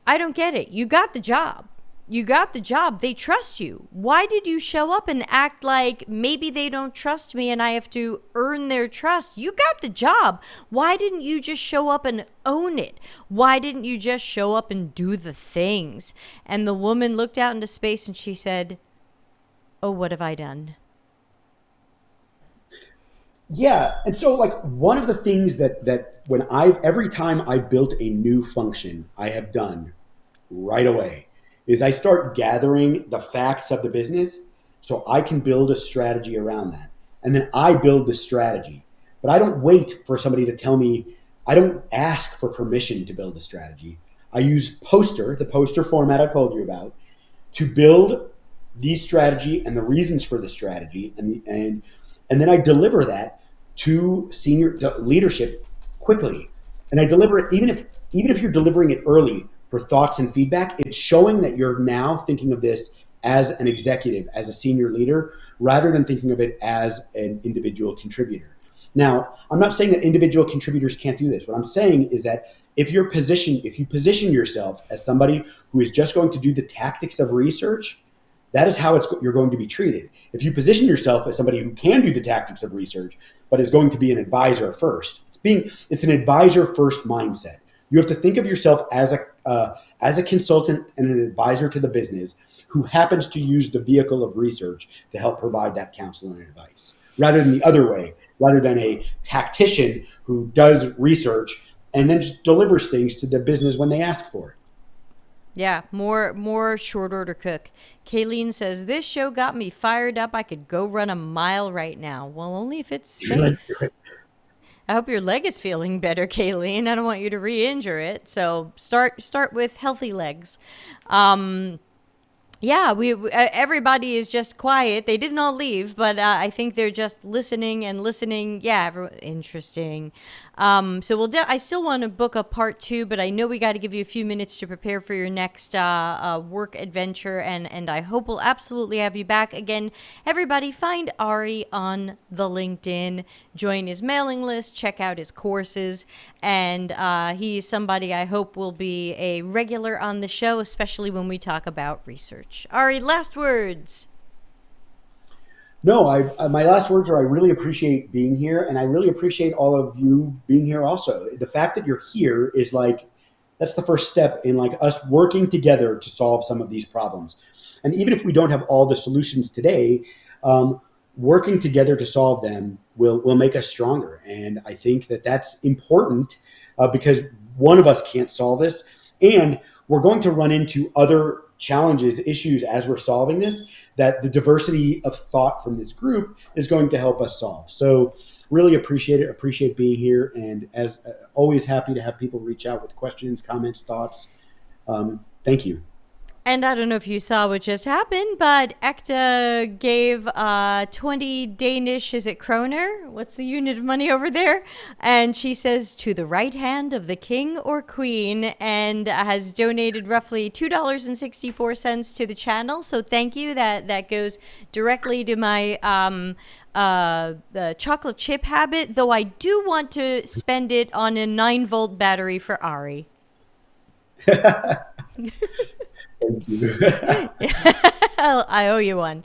I don't get it. You got the job. You got the job. They trust you. Why did you show up and act like maybe they don't trust me and I have to earn their trust? You got the job. Why didn't you just show up and own it? Why didn't you just show up and do the things? And the woman looked out into space and she said, "Oh, what have I done?" Yeah, and so like one of the things that when I every time I built a new function, I have done right away is I start gathering the facts of the business so I can build a strategy around that. And then I build the strategy. But I don't wait for somebody to tell me, I don't ask for permission to build a strategy. I use the poster format I told you about, to build the strategy and the reasons for the strategy, and then I deliver that to leadership quickly. And I deliver it even if you're delivering it early for thoughts and feedback, it's showing that you're now thinking of this as an executive, as a senior leader, rather than thinking of it as an individual contributor. Now, I'm not saying that individual contributors can't do this. What I'm saying is that if you position yourself as somebody who is just going to do the tactics of research, that is how you're going to be treated. If you position yourself as somebody who can do the tactics of research, but is going to be an advisor first, it's an advisor first mindset. You have to think of yourself as a consultant and an advisor to the business who happens to use the vehicle of research to help provide that counsel and advice, rather than the other way, rather than a tactician who does research and then just delivers things to the business when they ask for it. Yeah, more short order cook. Kayleen says, "This show got me fired up. I could go run a mile right now." Well, only if it's Let's do safe. it. I hope your leg is feeling better, Kayleen. I don't want you to re-injure it. So start with healthy legs. Yeah, everybody is just quiet. They didn't all leave, but I think they're just listening and listening. Yeah, interesting. So I still want to book a part 2, but I know we got to give you a few minutes to prepare for your next work adventure, and I hope we'll absolutely have you back again. Everybody, find Ari on the LinkedIn, join his mailing list, check out his courses, and he's somebody I hope will be a regular on the show, especially when we talk about research. Ari, last words. No, my last words are I really appreciate being here, and I really appreciate all of you being here also. The fact that you're here is like that's the first step in like us working together to solve some of these problems. And even if we don't have all the solutions today, working together to solve them will make us stronger. And I think that that's important because one of us can't solve this, and we're going to run into other challenges, issues as we're solving this, that the diversity of thought from this group is going to help us solve. So really appreciate it. Appreciate being here. And as always, happy to have people reach out with questions, comments, thoughts. Thank you. And I don't know if you saw what just happened, but Ekta gave 20 Danish, is it kroner? What's the unit of money over there? And she says, to the right hand of the king or queen, and has donated roughly $2.64 to the channel. So thank you. That goes directly to my the chocolate chip habit, though I do want to spend it on a 9-volt battery for Ari. Thank you. I owe you one.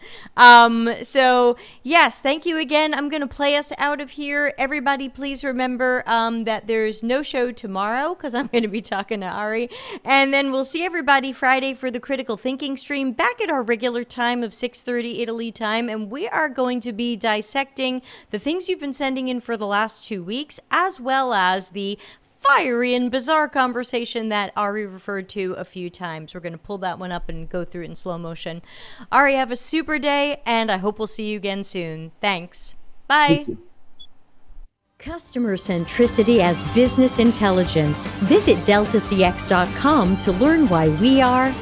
So yes, thank you again. I'm going to play us out of here. Everybody, please remember that there's no show tomorrow because I'm going to be talking to Ari. And then we'll see everybody Friday for the Critical Thinking stream back at our regular time of 6:30 Italy time. And we are going to be dissecting the things you've been sending in for the last 2 weeks, as well as the fiery and bizarre conversation that Ari referred to a few times. We're going to pull that one up and go through it in slow motion. Ari, have a super day, and I hope we'll see you again soon. Thanks. Bye. Thank you. Customer centricity as business intelligence. Visit deltacx.com to learn why we are